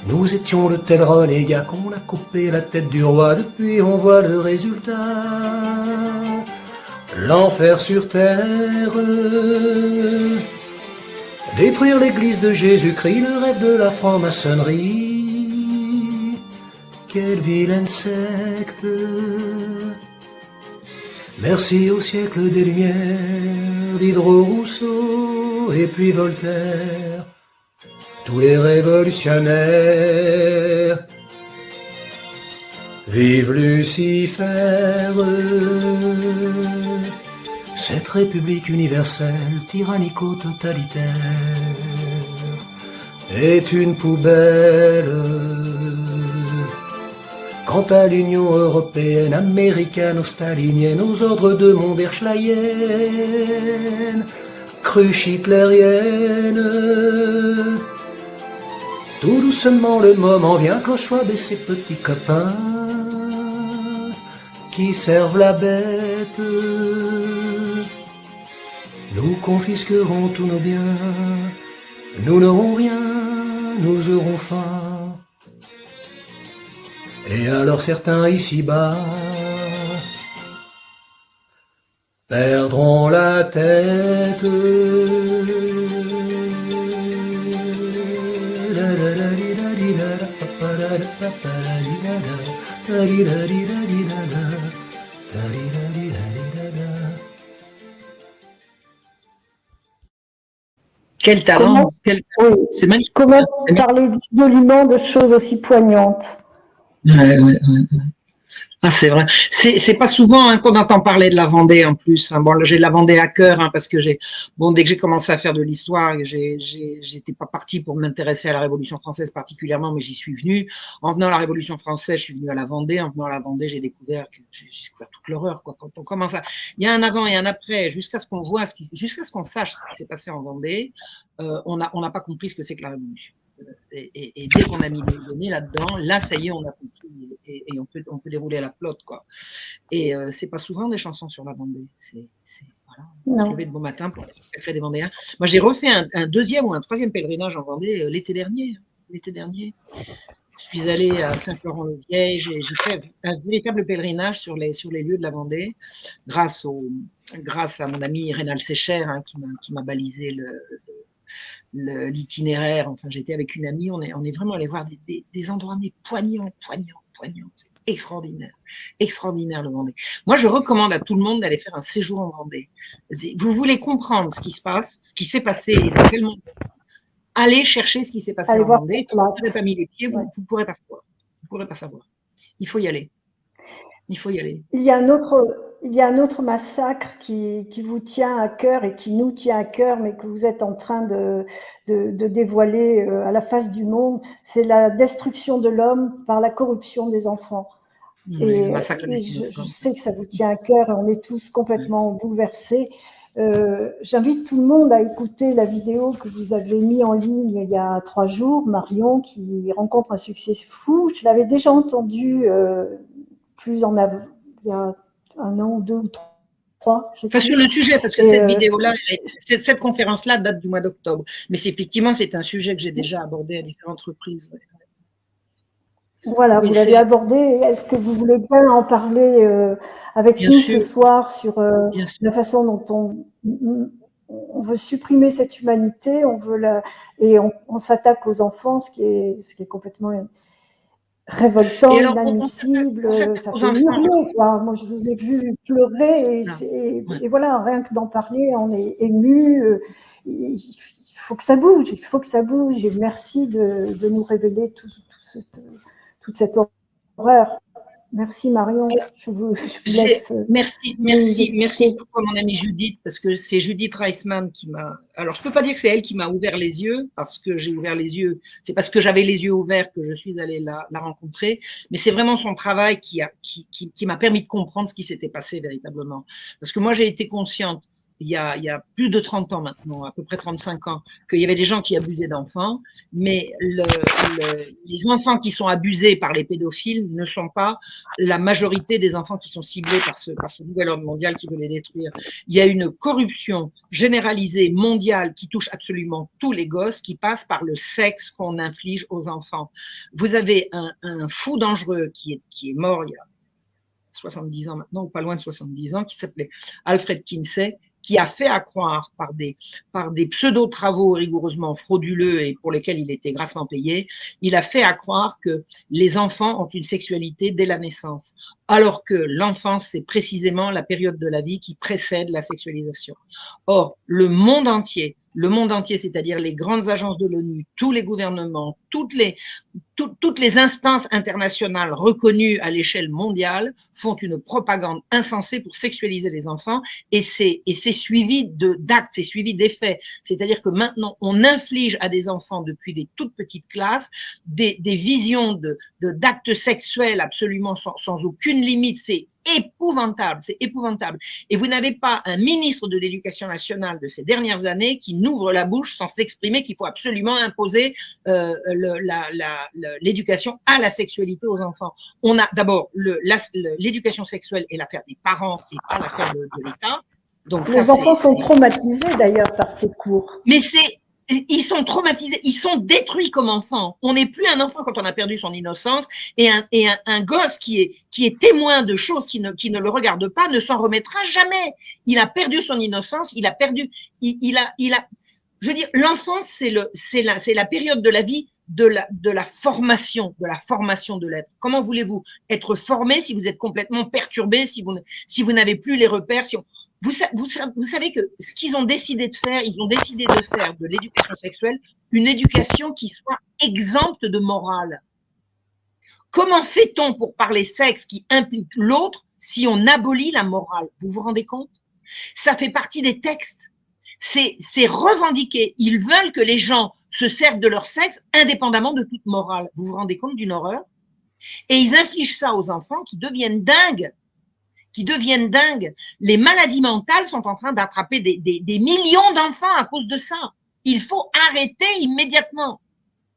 Nous étions de tels renégats qu'on a coupé la tête du roi, depuis on voit le résultat. L'enfer sur terre, détruire l'église de Jésus-Christ, le rêve de la franc-maçonnerie. Quelle vilaine secte! Merci au siècle des Lumières, Diderot, Rousseau et puis Voltaire, tous les révolutionnaires. Vive Lucifer! Cette république universelle, tyrannico-totalitaire, est une poubelle. Quant à l'Union européenne, américano-stalinienne, aux ordres de Monderschleyen, cruche hitlérienne, tout doucement le moment vient qu'en Schwab et ses petits copains qui servent la bête. Nous confisquerons tous nos biens, nous n'aurons rien, nous aurons faim. Et alors certains ici-bas perdront la tête. Quel talent! C'est magnifique. Comment parler d'isolement de choses aussi poignantes? Ah, c'est vrai. C'est pas souvent qu'on entend parler de la Vendée en plus. Bon, là, j'ai la Vendée à cœur parce que dès que j'ai commencé à faire de l'histoire, j'étais pas partie pour m'intéresser à la Révolution française particulièrement, mais j'y suis venue. En venant à la Révolution française, je suis venue à la Vendée. En venant à la Vendée, j'ai découvert toute l'horreur, quoi. Quand on commence il y a un avant et un après, jusqu'à ce qu'on voit, jusqu'à ce qu'on sache ce qui s'est passé en Vendée, on n'a pas compris ce que c'est que la Révolution. Et dès qu'on a mis les données là-dedans, là, ça y est, on a compris et on peut dérouler à la flotte, quoi. Et c'est pas souvent des chansons sur la Vendée. Voilà, on se levait de bon matin pour créer des Vendéens. Moi, j'ai refait un deuxième ou un troisième pèlerinage en Vendée l'été dernier. Je suis allée à Saint-Florent-le-Vieil. J'ai fait un véritable pèlerinage sur les lieux de la Vendée, grâce à mon ami Rénal Sécher, qui m'a balisé l'itinéraire. Enfin, j'étais avec une amie, on est vraiment allé voir des endroits poignants. C'est extraordinaire le Vendée. Moi, je recommande à tout le monde d'aller faire un séjour en Vendée. Vous voulez comprendre ce qui se passe, ce qui s'est passé, éventuellement, allez chercher ce qui s'est passé en Vendée. Quand vous n'avez pas mis les pieds, vous ne pourrez pas savoir. Il faut y aller. Il faut y aller. Il y a un autre massacre qui vous tient à cœur et qui nous tient à cœur, mais que vous êtes en train de dévoiler à la face du monde, c'est la destruction de l'homme par la corruption des enfants. Oui, et le massacre des je innocents. sais que ça vous tient à cœur et on est tous complètement bouleversés. J'invite tout le monde à écouter la vidéo que vous avez mise en ligne il y a 3 jours, Marion, qui rencontre un succès fou. Je l'avais déjà entendue plus en avant, il y a 1 an ou 2 ou 3. Enfin, sur le sujet, parce que cette vidéo-là, cette conférence-là date du mois d'octobre. Mais effectivement, c'est un sujet que j'ai déjà abordé à différentes reprises. Ouais. Voilà, oui, vous l'avez abordé. Est-ce que vous voulez bien en parler avec nous ce soir sur la façon dont on veut supprimer cette humanité, et on s'attaque aux enfants, ce qui est complètement révoltant, inadmissible, ça fait hurler, quoi. Moi, je vous ai vu pleurer et voilà, rien que d'en parler, on est ému. Il faut que ça bouge, il faut que ça bouge. Et merci de nous révéler toute cette horreur. Merci Marion, je vous laisse. Merci beaucoup à mon amie Judith, parce que c'est Judith Reisman qui m'a. Alors, je ne peux pas dire que c'est elle qui m'a ouvert les yeux, parce que j'ai ouvert les yeux. C'est parce que j'avais les yeux ouverts que je suis allée la rencontrer. Mais c'est vraiment son travail qui m'a permis de comprendre ce qui s'était passé véritablement. Parce que moi, j'ai été consciente, il y a plus de 30 ans maintenant, à peu près 35 ans, qu'il y avait des gens qui abusaient d'enfants, mais les enfants qui sont abusés par les pédophiles ne sont pas la majorité des enfants qui sont ciblés par ce nouvel ordre mondial qui veut les détruire. Il y a une corruption généralisée, mondiale, qui touche absolument tous les gosses, qui passe par le sexe qu'on inflige aux enfants. Vous avez un fou dangereux qui est mort il y a 70 ans maintenant, ou pas loin de 70 ans, qui s'appelait Alfred Kinsey, qui a fait accroire par des pseudo-travaux rigoureusement frauduleux et pour lesquels il était grassement payé, il a fait accroire que les enfants ont une sexualité dès la naissance, alors que l'enfance, c'est précisément la période de la vie qui précède la sexualisation. Or, le monde entier, c'est-à-dire les grandes agences de l'ONU, tous les gouvernements, toutes les instances internationales reconnues à l'échelle mondiale font une propagande insensée pour sexualiser les enfants, et c'est suivi d'actes, c'est suivi d'effets. C'est-à-dire que maintenant, on inflige à des enfants depuis des toutes petites classes des visions d'actes sexuels absolument sans aucune limite. C'est épouvantable, c'est épouvantable. Et vous n'avez pas un ministre de l'Éducation nationale de ces dernières années qui n'ouvre la bouche sans s'exprimer qu'il faut absolument imposer l'éducation à la sexualité aux enfants. On a d'abord l'éducation sexuelle est l'affaire des parents et pas l'affaire de l'État. Donc les enfants sont traumatisés d'ailleurs par ces cours. Mais ils sont traumatisés, ils sont détruits comme enfants. On n'est plus un enfant quand on a perdu son innocence, et un gosse qui est témoin de choses qui ne le regardent pas ne s'en remettra jamais. Il a perdu son innocence, je veux dire, l'enfance, c'est la période de la vie de la formation de l'être. Comment voulez-vous être formé si vous êtes complètement perturbé, si vous n'avez plus les repères, vous savez que ce qu'ils ont décidé de faire, ils ont décidé de faire de l'éducation sexuelle une éducation qui soit exempte de morale. Comment fait-on pour parler sexe qui implique l'autre si on abolit la morale? Vous vous rendez compte? Ça fait partie des textes. C'est revendiqué. Ils veulent que les gens se servent de leur sexe indépendamment de toute morale. Vous vous rendez compte d'une horreur? Et ils infligent ça aux enfants qui deviennent dingues. Les maladies mentales sont en train d'attraper des millions d'enfants à cause de ça. Il faut arrêter immédiatement.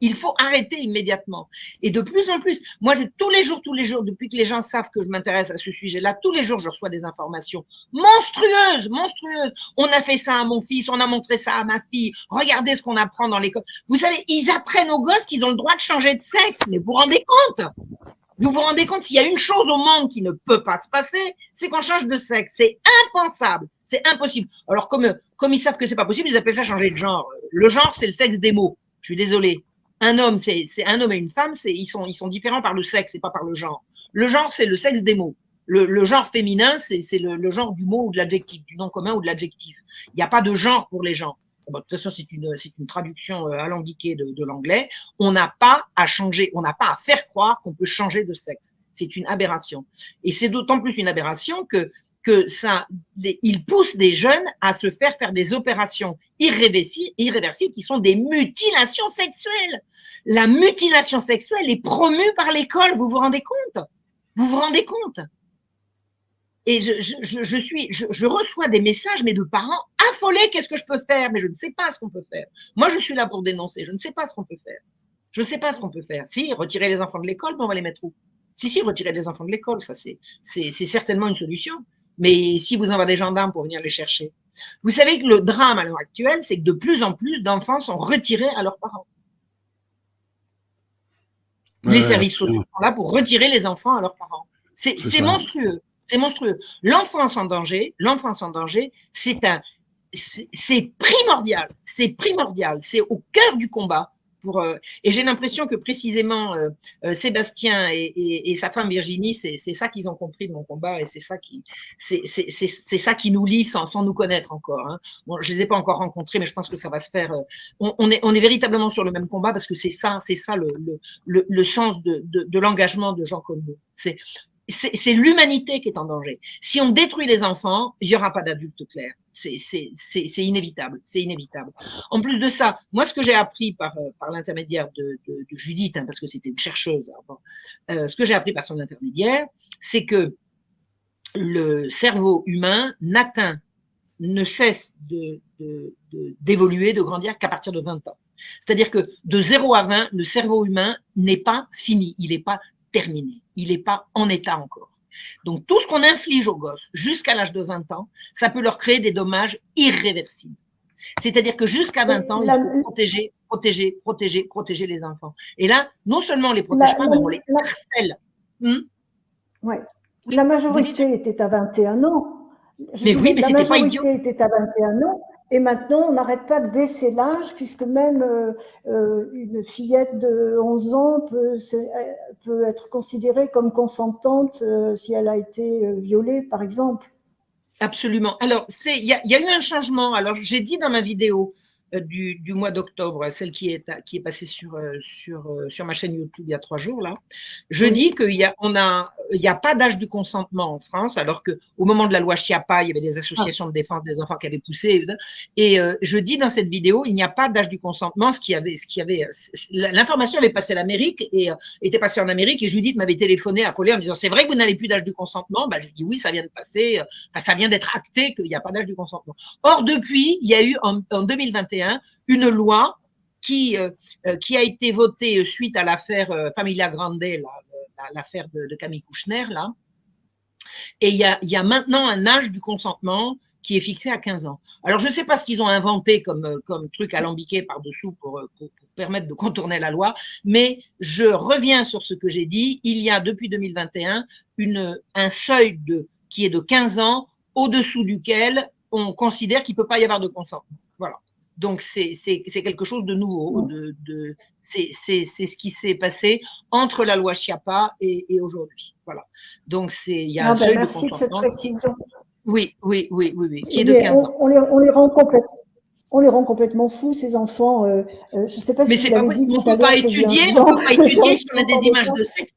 Et de plus en plus, moi, tous les jours, depuis que les gens savent que je m'intéresse à ce sujet-là, tous les jours, je reçois des informations monstrueuses. On a fait ça à mon fils, on a montré ça à ma fille. Regardez ce qu'on apprend dans l'école. Vous savez, ils apprennent aux gosses qu'ils ont le droit de changer de sexe. Mais vous vous rendez compte? Vous vous rendez compte, s'il y a une chose au monde qui ne peut pas se passer, c'est qu'on change de sexe. C'est impensable. C'est impossible. Alors, comme ils savent que c'est pas possible, ils appellent ça changer de genre. Le genre, c'est le sexe des mots. Je suis désolée. Un homme, c'est un homme et une femme, ils sont différents par le sexe et pas par le genre. Le genre, c'est le sexe des mots. Le genre féminin, c'est le genre du mot ou de l'adjectif, du nom commun ou de l'adjectif. Il n'y a pas de genre pour les gens. Bon, de toute façon, c'est une traduction alambiquée de l'anglais. On n'a pas à changer, on n'a pas à faire croire qu'on peut changer de sexe. C'est une aberration. Et c'est d'autant plus une aberration que il pousse des jeunes à se faire des opérations irréversibles qui sont des mutilations sexuelles. La mutilation sexuelle est promue par l'école, vous vous rendez compte? Vous vous rendez compte? Et je reçois des messages, mais de parents affolés, qu'est-ce que je peux faire? Mais je ne sais pas ce qu'on peut faire. Moi, je suis là pour dénoncer, je ne sais pas ce qu'on peut faire. Je ne sais pas ce qu'on peut faire. Si, retirer les enfants de l'école, on va les mettre où? Si, retirer les enfants de l'école, ça c'est certainement une solution. Mais si vous envoyez des gendarmes pour venir les chercher. Vous savez que le drame à l'heure actuelle, c'est que de plus en plus d'enfants sont retirés à leurs parents. Les services sociaux sont là pour retirer les enfants à leurs parents. C'est monstrueux. C'est monstrueux. L'enfance en danger, c'est primordial. C'est primordial. C'est au cœur du combat. Et j'ai l'impression que précisément Sébastien et sa femme Virginie, c'est ça qu'ils ont compris de mon combat et c'est ça qui nous lie sans nous connaître encore. Hein. Bon, je les ai pas encore rencontrés, mais je pense que ça va se faire. On est véritablement sur le même combat parce que c'est ça le sens de l'engagement de gens comme nous. C'est l'humanité qui est en danger. Si on détruit les enfants, il n'y aura pas d'adultes clairs. C'est inévitable. C'est inévitable. En plus de ça, moi, ce que j'ai appris par l'intermédiaire de Judith, hein, parce que c'était une chercheuse, ce que j'ai appris par son intermédiaire, c'est que le cerveau humain ne cesse d'évoluer, de grandir qu'à partir de 20 ans. C'est-à-dire que de 0 à 20, le cerveau humain n'est pas fini, il n'est pas terminé, il n'est pas en état encore. Donc, tout ce qu'on inflige aux gosses jusqu'à l'âge de 20 ans, ça peut leur créer des dommages irréversibles. C'est-à-dire que jusqu'à 20 ans, il faut protéger les enfants. Et là, non seulement on les protège pas, mais on les harcèle. Ouais. La majorité était à 21 ans. Mais c'était pas idiot. La majorité était à 21 ans. Et maintenant, on n'arrête pas de baisser l'âge, puisque même une fillette de 11 ans peut être considérée comme consentante si elle a été violée, par exemple. Absolument. Alors, il y a eu un changement. Alors, j'ai dit dans ma vidéo du mois d'octobre, celle qui est passée sur ma chaîne YouTube il y a 3 jours, là, je dis qu'il y a pas d'âge du consentement en France, alors qu'au moment de la loi Schiappa, il y avait des associations de défense des enfants qui avaient poussé. Et je dis dans cette vidéo, il n'y a pas d'âge du consentement. L'information avait passé à l'Amérique et était passée en Amérique. Et Judith m'avait téléphoné affolée en me disant, c'est vrai que vous n'avez plus d'âge du consentement? Je dis oui, ça vient de passer. Ça vient d'être acté qu'il n'y a pas d'âge du consentement. Or, depuis, il y a eu en 2021 une loi qui a été votée suite à l'affaire Familia Grande, l'affaire de Camille Kouchner, là. Et il y a maintenant un âge du consentement qui est fixé à 15 ans. Alors, je ne sais pas ce qu'ils ont inventé comme truc alambiqué par-dessous pour permettre de contourner la loi, mais je reviens sur ce que j'ai dit. Il y a depuis 2021 un seuil qui est de 15 ans, au-dessous duquel on considère qu'il ne peut pas y avoir de consentement. Voilà. Donc, c'est quelque chose de nouveau. C'est ce qui s'est passé entre la loi Schiappa et aujourd'hui. Voilà. Donc, il y a un seuil de consentement. Merci de cette précision. Oui, qui est de 15 ans. On les rend complètement fous, ces enfants. Je ne sais pas si vous l'avez dit tout à l'heure. On ne peut pas étudier si on a des images de sexe.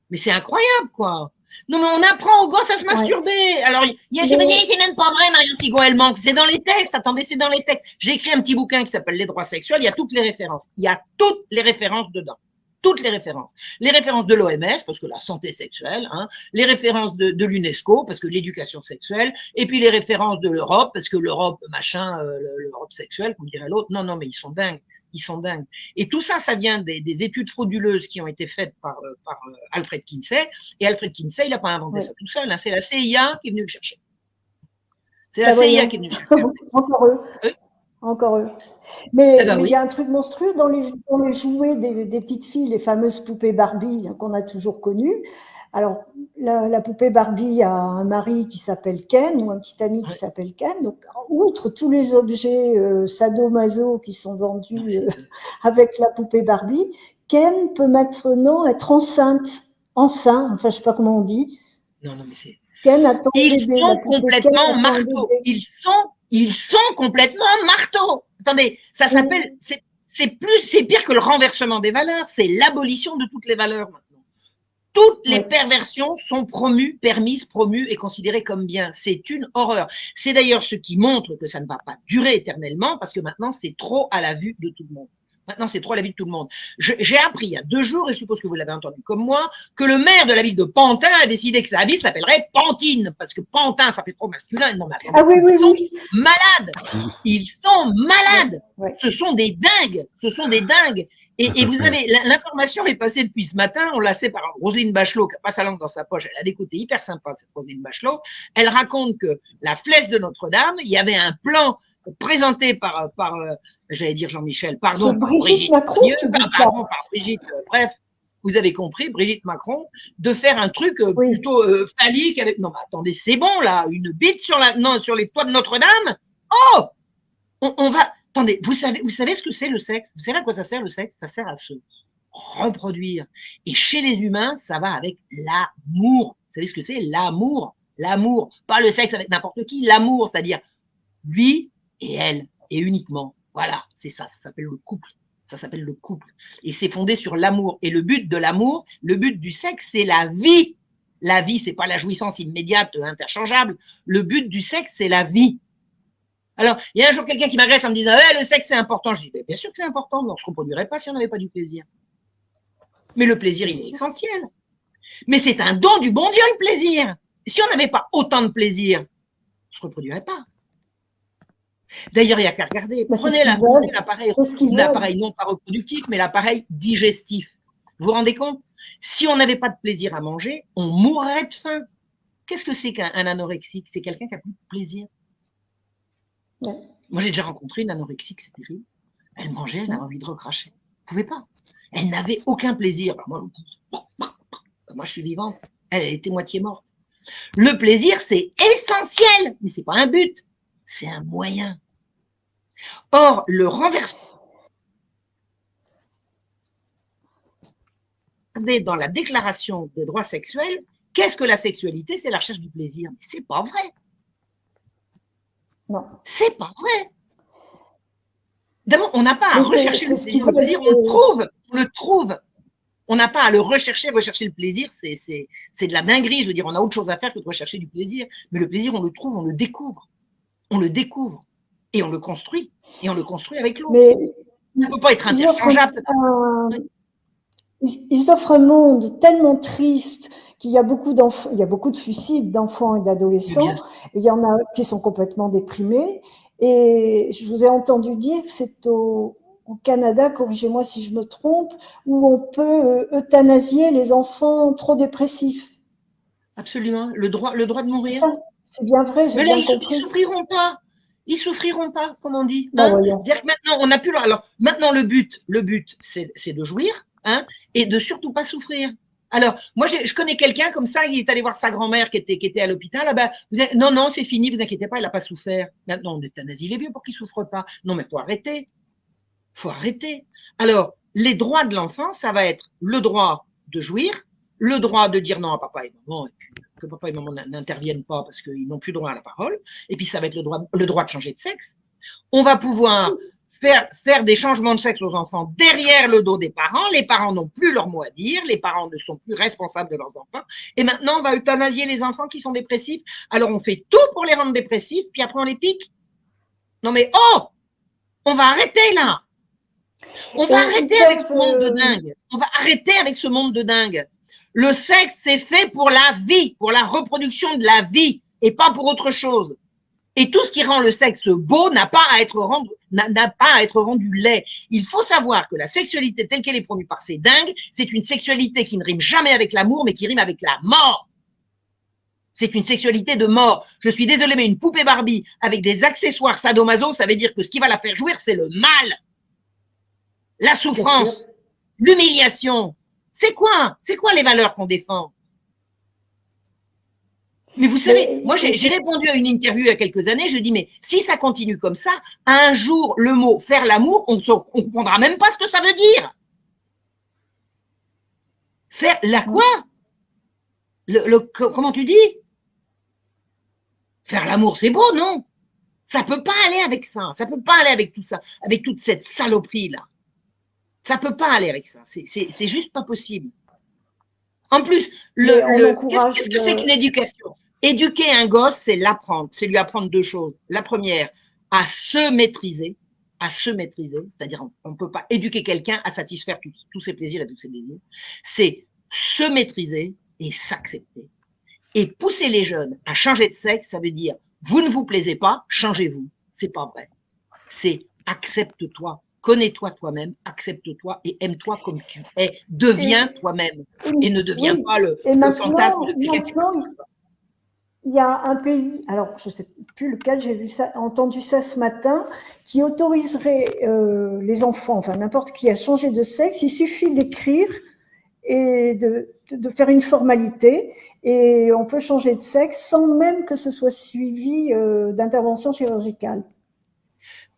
Mais c'est incroyable, quoi. Non, mais on apprend aux gosses à se masturber. Ouais. Alors, c'est même pas vrai, Marion Sigaud, elle manque. C'est dans les textes. Attendez, c'est dans les textes. J'ai écrit un petit bouquin qui s'appelle Les droits sexuels. Il y a toutes les références. Il y a toutes les références dedans. Toutes les références. Les références de l'OMS, parce que la santé sexuelle, hein, les références de l'UNESCO, parce que l'éducation sexuelle, et puis les références de l'Europe, parce que l'Europe, l'Europe sexuelle, comme dirait l'autre. Non, mais ils sont dingues. Ils sont dingues. Et tout ça, ça vient des études frauduleuses qui ont été faites par Alfred Kinsey. Et Alfred Kinsey, il n'a pas inventé ça tout seul. Hein. C'est la CIA qui est venue le chercher. C'est la CIA qui est venue le chercher. Encore eux. Oui. Encore eux. Mais il y a un truc monstrueux dans les jouets des petites filles, les fameuses poupées Barbie qu'on a toujours connues. Alors, la poupée Barbie a un mari qui s'appelle Ken, ou un petit ami qui s'appelle Ken. Donc, outre tous les objets sadomaso qui sont vendus avec la poupée Barbie, Ken peut maintenant être enceinte, enfin, je ne sais pas comment on dit. Non, mais c'est… Ken attend Ils sont complètement marteaux. Ils sont complètement marteaux. Attendez, ça s'appelle… C'est pire que le renversement des valeurs. C'est l'abolition de toutes les valeurs maintenant. Toutes les perversions sont promues, permises, promues et considérées comme bien. C'est une horreur. C'est d'ailleurs ce qui montre que ça ne va pas durer éternellement parce que maintenant, c'est trop à la vue de tout le monde. Maintenant, c'est trop à la vue de tout le monde. J'ai appris il y a 2 jours, et je suppose que vous l'avez entendu comme moi, que le maire de la ville de Pantin a décidé que sa ville s'appellerait Pantine, parce que Pantin, ça fait trop masculin. Non, mais ils sont malades. Ils sont malades. Ce sont des dingues. Ce sont des dingues. Et vous savez, l'information est passée depuis ce matin, on l'a sait par Roselyne Bachelot, qui n'a pas sa langue dans sa poche, elle a des côtés hyper sympas, cette Roselyne Bachelot. Elle raconte que la flèche de Notre-Dame, il y avait un plan présenté par j'allais dire Jean-Michel, pardon, par Brigitte Macron, pardon, par Brigitte, bref, vous avez compris, Brigitte Macron, de faire un truc plutôt phallique avec, non, mais attendez, c'est bon, là, une bite sur les toits de Notre-Dame. Oh! On va, attendez, vous savez ce que c'est le sexe? Vous savez à quoi ça sert le sexe? Ça sert à se reproduire. Et chez les humains, ça va avec l'amour. Vous savez ce que c'est? L'amour. L'amour. Pas le sexe avec n'importe qui, l'amour, c'est-à-dire lui et elle, et uniquement. Voilà, c'est ça, ça s'appelle le couple. Ça s'appelle le couple. Et c'est fondé sur l'amour. Et le but de l'amour, le but du sexe, c'est la vie. La vie, c'est pas la jouissance immédiate, interchangeable. Le but du sexe, c'est la vie. Alors, il y a un jour quelqu'un qui m'agresse en me disant le sexe, c'est important. Je dis bien sûr que c'est important, mais on ne se reproduirait pas si on n'avait pas du plaisir. Mais le plaisir, il est essentiel. Mais c'est un don du bon Dieu, le plaisir. Si on n'avait pas autant de plaisir, on ne se reproduirait pas. D'ailleurs, il n'y a qu'à regarder. Prenez l'appareil non pas reproductif, mais l'appareil digestif. Vous vous rendez compte? Si on n'avait pas de plaisir à manger, on mourrait de faim. Qu'est-ce que c'est qu'un anorexique? C'est quelqu'un qui n'a plus de plaisir. Ouais. Moi, j'ai déjà rencontré une anorexique, c'est terrible. Elle mangeait, elle avait envie de recracher. Elle ne pouvait pas. Elle n'avait aucun plaisir. Alors moi, je suis vivante. Elle était moitié morte. Le plaisir, c'est essentiel, mais ce n'est pas un but. C'est un moyen. Or, le renversement dans la déclaration des droits sexuels, qu'est-ce que la sexualité? C'est la recherche du plaisir. Mais c'est pas vrai. Non. C'est pas vrai. D'abord, on n'a pas à rechercher le plaisir. Le plaisir, on le trouve. On n'a pas à le rechercher le plaisir, c'est de la dinguerie. Je veux dire, on a autre chose à faire que de rechercher du plaisir. Mais le plaisir, on le trouve, on le découvre. On le découvre et on le construit. Et on le construit avec l'autre. Mais on ne peut pas être interchangeable. Ils offrent un monde tellement triste qu'il y a beaucoup d'enfants, il y a beaucoup de suicides d'enfants et d'adolescents. Et il y en a qui sont complètement déprimés. Et je vous ai entendu dire que c'est au Canada, corrigez-moi si je me trompe, où on peut euthanasier les enfants trop dépressifs. Absolument. Le droit de mourir. C'est bien vrai, j'ai bien compris. Ils souffriront pas. Ils souffriront pas, comme on dit. Hein. Dire que maintenant, on n'a plus. Alors, maintenant, le but, c'est de jouir, hein, et de surtout pas souffrir. Alors, moi, je connais quelqu'un comme ça, il est allé voir sa grand-mère qui était à l'hôpital. Ah ben, non, c'est fini, vous inquiétez pas, il n'a pas souffert. Maintenant, on euthanasie les vieux pour qu'ils ne souffrent pas. Non, mais il faut arrêter. Faut arrêter. Alors, les droits de l'enfant, ça va être le droit de jouir, le droit de dire non à papa et maman, et puis que papa et maman n'interviennent pas parce qu'ils n'ont plus droit à la parole, et puis ça va être le droit de changer de sexe. On va pouvoir faire des changements de sexe aux enfants derrière le dos des parents. Les parents n'ont plus leur mot à dire, les parents ne sont plus responsables de leurs enfants, et maintenant on va euthanasier les enfants qui sont dépressifs. Alors on fait tout pour les rendre dépressifs, puis après on les pique. Non mais on va arrêter là. On va arrêter avec ce monde de dingue. On va arrêter avec ce monde de dingue. Le sexe, c'est fait pour la vie, pour la reproduction de la vie, et pas pour autre chose. Et tout ce qui rend le sexe beau n'a pas à être rendu laid. Il faut savoir que la sexualité telle qu'elle est promue par ces dingues, c'est une sexualité qui ne rime jamais avec l'amour, mais qui rime avec la mort. C'est une sexualité de mort. Je suis désolée, mais une poupée Barbie avec des accessoires sadomaso, ça veut dire que ce qui va la faire jouir, c'est le mal. La souffrance, l'humiliation. C'est quoi les valeurs qu'on défend? Mais vous savez, moi j'ai répondu à une interview il y a quelques années, je dis mais si ça continue comme ça, un jour le mot faire l'amour, on ne comprendra même pas ce que ça veut dire. Faire la quoi? Comment tu dis? Faire l'amour, c'est beau, non? Ça peut pas aller avec ça, ça peut pas aller avec tout ça, avec toute cette saloperie là. Ça peut pas aller avec ça, c'est juste pas possible. En plus, qu'est-ce que c'est qu'une éducation? Éduquer un gosse, c'est l'apprendre. C'est lui apprendre deux choses. La première, à se maîtriser. C'est-à-dire, on ne peut pas éduquer quelqu'un à satisfaire tous ses plaisirs et tous ses désirs. C'est se maîtriser et s'accepter. Et pousser les jeunes à changer de sexe, ça veut dire, vous ne vous plaisez pas, changez-vous. C'est pas vrai. C'est accepte-toi. Connais-toi toi-même, accepte-toi et aime-toi comme tu es. Deviens toi-même et ne deviens pas le fantasme de quelqu'un qui est. Il y a un pays, alors je ne sais plus lequel, j'ai entendu ça ce matin, qui autoriserait les enfants, enfin n'importe qui, à changer de sexe. Il suffit d'écrire et de faire une formalité et on peut changer de sexe sans même que ce soit suivi d'intervention chirurgicale.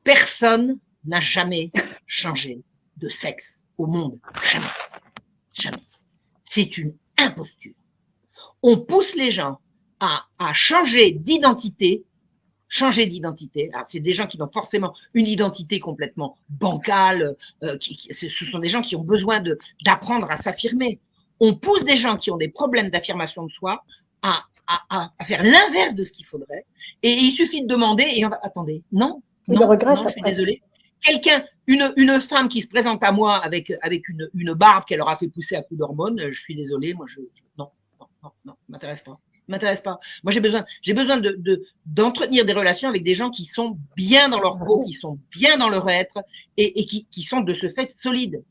Personne n'a jamais changé de sexe au monde. Jamais. Jamais. C'est une imposture. On pousse les gens à changer d'identité. Alors, c'est des gens qui ont forcément une identité complètement bancale. Ce sont des gens qui ont besoin d'apprendre à s'affirmer. On pousse des gens qui ont des problèmes d'affirmation de soi à faire l'inverse de ce qu'il faudrait. Et il suffit de demander et on va, attendez, non, je suis désolée. Une femme qui se présente à moi avec une barbe qu'elle aura fait pousser à coups d'hormones, je suis désolée, moi non, m'intéresse pas. Moi, j'ai besoin d'entretenir des relations avec des gens qui sont bien dans leur peau, qui sont bien dans leur être et qui sont de ce fait solides.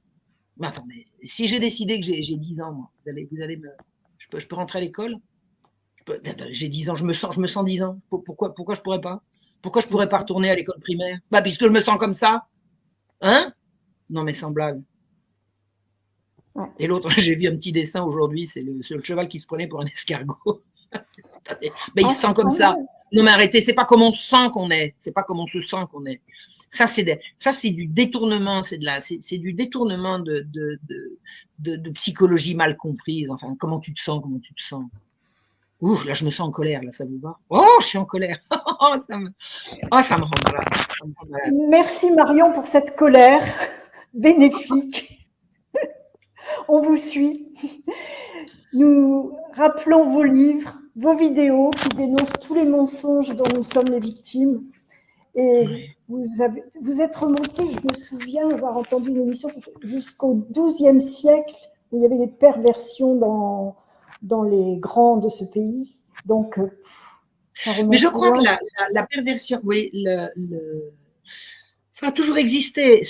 Mais attendez, si j'ai décidé que j'ai 10 ans, moi, vous allez je peux rentrer à l'école? J'ai 10 ans, je me sens 10 ans. Pourquoi je pourrais pas? Pourquoi je pourrais pas retourner à l'école primaire? Bah, puisque je me sens comme ça. Hein? Non, mais sans blague. Ouais. Et l'autre, j'ai vu un petit dessin aujourd'hui, c'est le cheval qui se prenait pour un escargot. Mais il se sent comme ça. Non, mais arrêtez, c'est pas comme on sent qu'on est. C'est pas comme on se sent qu'on est. Ça, c'est du détournement, c'est du détournement de psychologie mal comprise. Enfin, comment tu te sens? Ouh, là, je me sens en colère, là, ça vous va? Oh, je suis en colère. Ça me rend malade. Merci Marion pour cette colère bénéfique. On vous suit. Nous rappelons vos livres, vos vidéos qui dénoncent tous les mensonges dont nous sommes les victimes. Et vous êtes remonté, je me souviens avoir entendu une émission jusqu'au XIIe siècle où il y avait des perversions dans les grands de ce pays. Donc, ça remonte. Mais je crois que la perversion, oui, ça a toujours existé.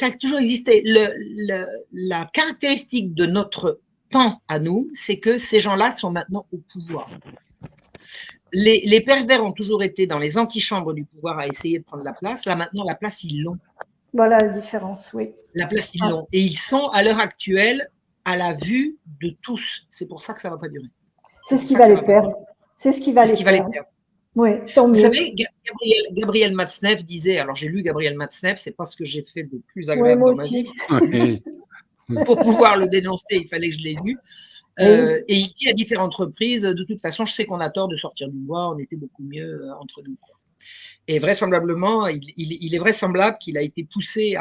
La caractéristique de notre temps à nous, c'est que ces gens-là sont maintenant au pouvoir. Les pervers ont toujours été dans les antichambres du pouvoir à essayer de prendre la place. Là, maintenant, la place, ils l'ont. Voilà la différence, oui. La place, ils l'ont. Et ils sont, à l'heure actuelle, à la vue de tous. C'est pour ça que ça ne va pas durer. C'est ce qui va les perdre. C'est ce qui va les perdre. Oui, tant mieux. Vous savez, Gabriel Matzneff disait, alors j'ai lu Gabriel Matzneff, c'est pas ce que j'ai fait de plus agréable dans ma vie. Pour pouvoir le dénoncer, il fallait que je l'ai lu. Et il dit à différentes reprises, de toute façon, je sais qu'on a tort de sortir du bois, on était beaucoup mieux entre nous. Et vraisemblablement, il est vraisemblable qu'il a été poussé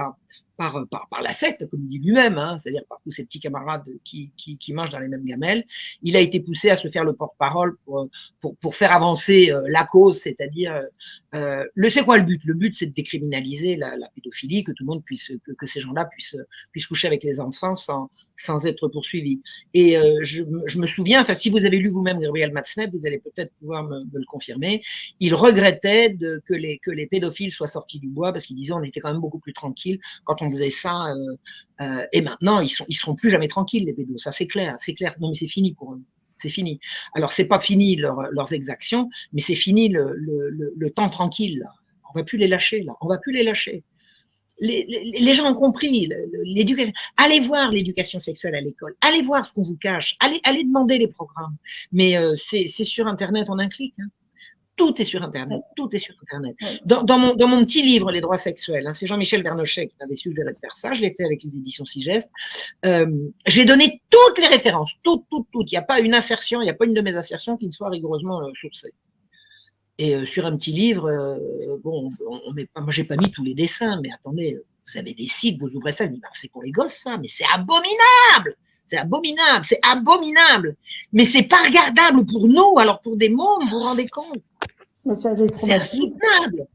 par la secte, comme il dit lui-même, hein, c'est-à-dire par tous ses petits camarades qui mangent dans les mêmes gamelles. Il a été poussé à se faire le porte-parole pour faire avancer la cause, c'est-à-dire, c'est quoi le but? Le but, c'est de décriminaliser la pédophilie, que tout le monde que ces gens-là puissent coucher avec les enfants sans être poursuivis. Et je me souviens, enfin, si vous avez lu vous-même Gabriel Matzneff, vous allez peut-être pouvoir me le confirmer, il regrettait que les pédophiles soient sortis du bois parce qu'il disait on était quand même beaucoup plus tranquille quand on faisait ça. Et maintenant, ils seront plus jamais tranquilles, les pédos. Ça, c'est clair. Non, mais c'est fini pour eux. C'est fini. Alors, c'est pas fini leurs exactions, mais c'est fini le temps tranquille. Là. On va plus les lâcher, là. On va plus les lâcher. Les gens ont compris l'éducation. Allez voir l'éducation sexuelle à l'école. Allez voir ce qu'on vous cache. Allez demander les programmes. Mais c'est sur Internet en un clic. Hein. Tout est sur Internet. Tout est sur Internet. Dans mon petit livre, Les droits sexuels, hein, c'est Jean-Michel Vernochet qui m'avait suggéré de faire ça. Je l'ai fait avec les éditions Sigest. J'ai donné toutes les références. Toutes. Il n'y a pas une insertion, il n'y a pas une de mes insertions qui ne soit rigoureusement sourcée. Et sur un petit livre, moi, j'ai pas mis tous les dessins, mais attendez, vous avez des sites, vous ouvrez ça, vous dites, c'est pour les gosses, ça, mais c'est abominable! C'est abominable, c'est abominable. Mais c'est pas regardable pour nous, alors pour des mômes, vous vous rendez compte? Mais ça les C'est traumatise. insoutenable.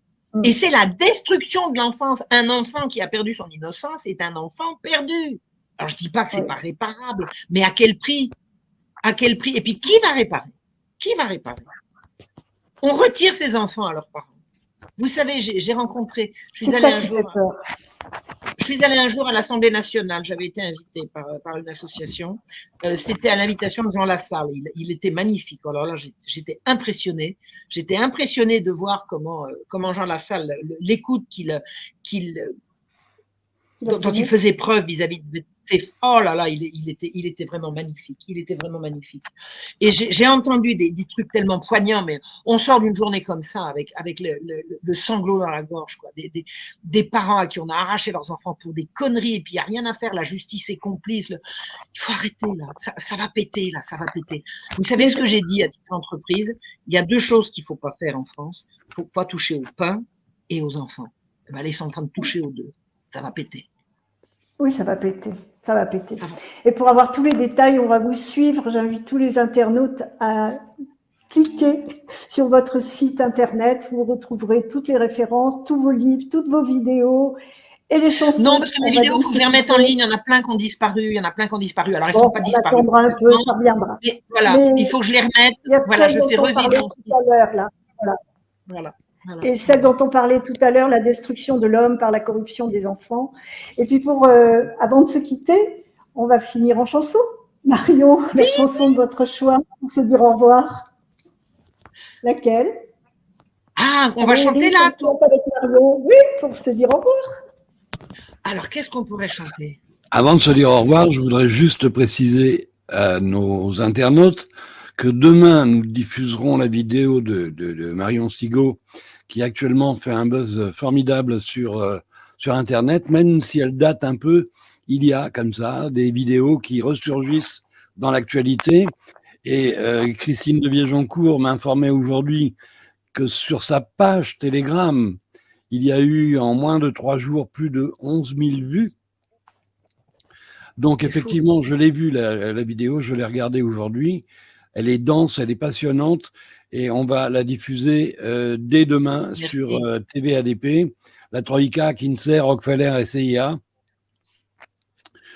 Et c'est la destruction de l'enfance. Un enfant qui a perdu son innocence est un enfant perdu. Alors je dis pas que c'est pas réparable, mais à quel prix? À quel prix? Et puis qui va réparer? Qui va réparer? On retire ses enfants à leurs parents. Vous savez, j'ai rencontré, je suis allée un jour à l'Assemblée nationale, j'avais été invitée par une association, c'était à l'invitation de Jean Lassalle, il était magnifique, alors là j'étais impressionnée de voir comment Jean Lassalle, l'écoute dont il faisait preuve vis-à-vis de oh là là, il était vraiment magnifique, Et j'ai entendu des trucs tellement poignants, mais on sort d'une journée comme ça avec le sanglot dans la gorge, quoi. Des parents à qui on a arraché leurs enfants pour des conneries et puis il n'y a rien à faire, la justice est complice. Il faut arrêter là, ça va péter là, ça va péter. Vous savez ce que j'ai dit à différentes reprises? Il y a deux choses qu'il ne faut pas faire en France. Il ne faut pas toucher au pain et aux enfants. Ben, là, ils sont en train de toucher aux deux. Ça va péter. Oui, ça va péter. Ça va péter. Et pour avoir tous les détails, on va vous suivre. J'invite tous les internautes à cliquer sur votre site internet. Vous retrouverez toutes les références, tous vos livres, toutes vos vidéos et les chansons. Non, parce que mes vidéos, il faut que je les remette en ligne. Il y en a plein qui ont disparu. Alors, ils ne sont pas disparus. On attendra un peu, ça reviendra. Mais, voilà, il faut que je les remette. Voilà, je fais revivre. Tout à l'heure, là. Voilà. Et celle dont on parlait tout à l'heure, la destruction de l'homme par la corruption des enfants. Et puis avant de se quitter, on va finir en chanson. Marion, la chanson de votre choix pour se dire au revoir. Laquelle? Ah, on va chanter là. Avec Marion. Oui, pour se dire au revoir. Alors, qu'est-ce qu'on pourrait chanter? Avant de se dire au revoir, je voudrais juste préciser à nos internautes que demain, nous diffuserons la vidéo de Marion Stigot, qui actuellement fait un buzz formidable sur Internet, même si elle date un peu, il y a comme ça des vidéos qui ressurgissent dans l'actualité. Et Christine de Viejoncourt m'informait aujourd'hui que sur sa page Telegram, il y a eu en moins de 3 jours plus de 11 000 vues. Donc effectivement, je l'ai vue la vidéo, je l'ai regardée aujourd'hui. Elle est dense, elle est passionnante. Et on va la diffuser dès demain sur TV ADP, la Troïka, Kinsey, Rockefeller et CIA.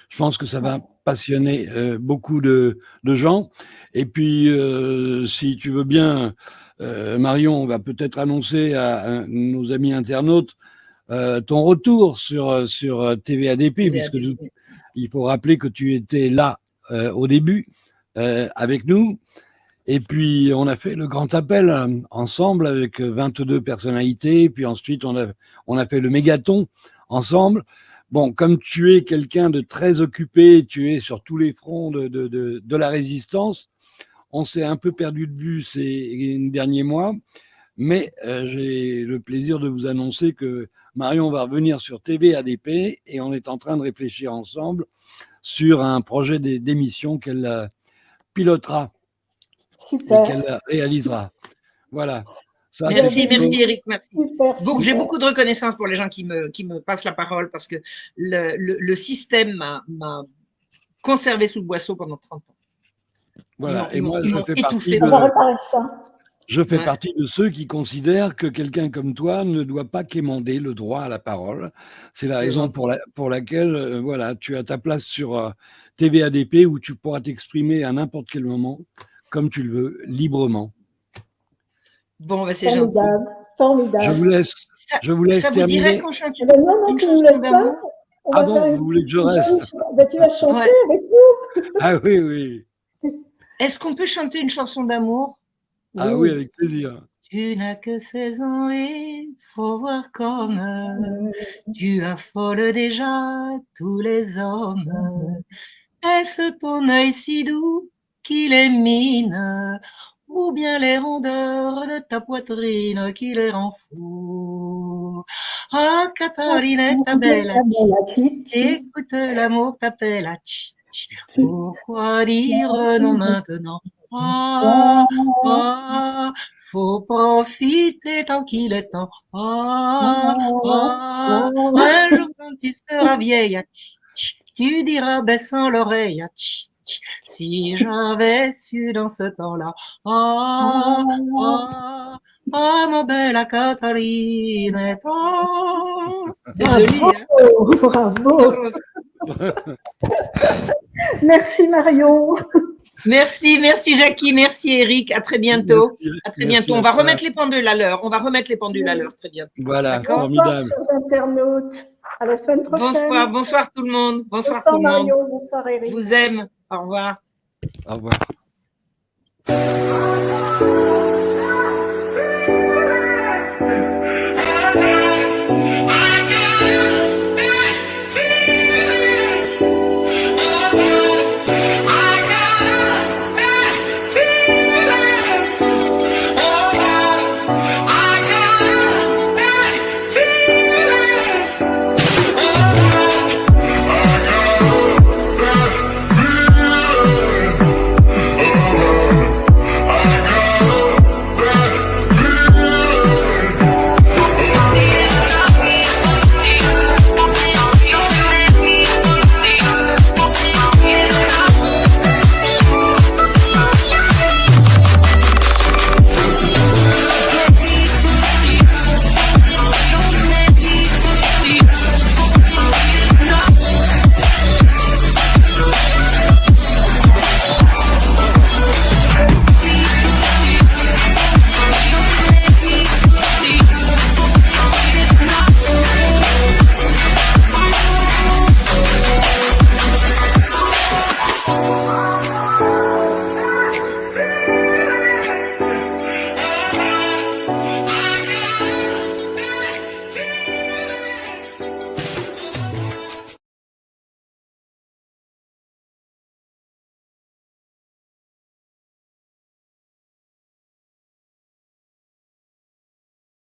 Je pense que ça va passionner beaucoup de gens. Et puis, si tu veux bien, Marion, on va peut-être annoncer à nos amis internautes ton retour sur TV ADP, puisque il faut rappeler que tu étais là au début avec nous. Et puis, on a fait le grand appel ensemble avec 22 personnalités. Puis ensuite, on a fait le mégaton ensemble. Bon, comme tu es quelqu'un de très occupé, tu es sur tous les fronts de la résistance, on s'est un peu perdu de vue ces derniers mois. Mais j'ai le plaisir de vous annoncer que Marion va revenir sur TV ADP et on est en train de réfléchir ensemble sur un projet d'émission qu'elle pilotera. Super. Et qu'elle réalisera. Voilà. Ça, merci Eric, merci. J'ai beaucoup de reconnaissance pour les gens qui me passent la parole parce que le système m'a conservé sous le boisseau pendant 30 ans. Voilà, et moi je fais partie de ceux qui considèrent que quelqu'un comme toi ne doit pas quémander le droit à la parole. C'est la raison pour laquelle voilà, tu as ta place sur TV ADP où tu pourras t'exprimer à n'importe quel moment comme tu le veux, librement. Bon, bah c'est gentil. Formidable. Je vous laisse ça terminer. Vous dirait qu'on chante non, tu ne nous laisses pas. Ah bon, vous voulez que je reste? Tu vas chanter avec nous. Ah oui. Est-ce qu'on peut chanter une chanson d'amour? Ah oui, avec plaisir. Tu n'as que 16 ans et faut voir comme tu affoles déjà tous les hommes. Est-ce ton œil si doux qui les mine, ou bien les rondeurs de ta poitrine qui les rend fous? Ah, Catalinetta bella, écoute l'amour t'appelle à pourquoi dire non maintenant? Faut profiter tant qu'il est temps. Un jour quand tu seras vieille, tu diras baissant l'oreille, ah, tch, tch, si j'avais su dans ce temps-là. Ah, ah, ah, ma belle Catalina. C'est joli, hein? Bravo. Merci Marion. Merci Jackie, merci Eric, à très bientôt. À très bientôt. On va remettre les pendules à l'heure. On va remettre les pendules à l'heure très bientôt. Voilà, Bonsoir, formidable. chers internautes. À la semaine prochaine. Bonsoir tout le monde. Bonsoir tout le monde. Marion, bonsoir Eric. Je vous aime. Au revoir. Au revoir.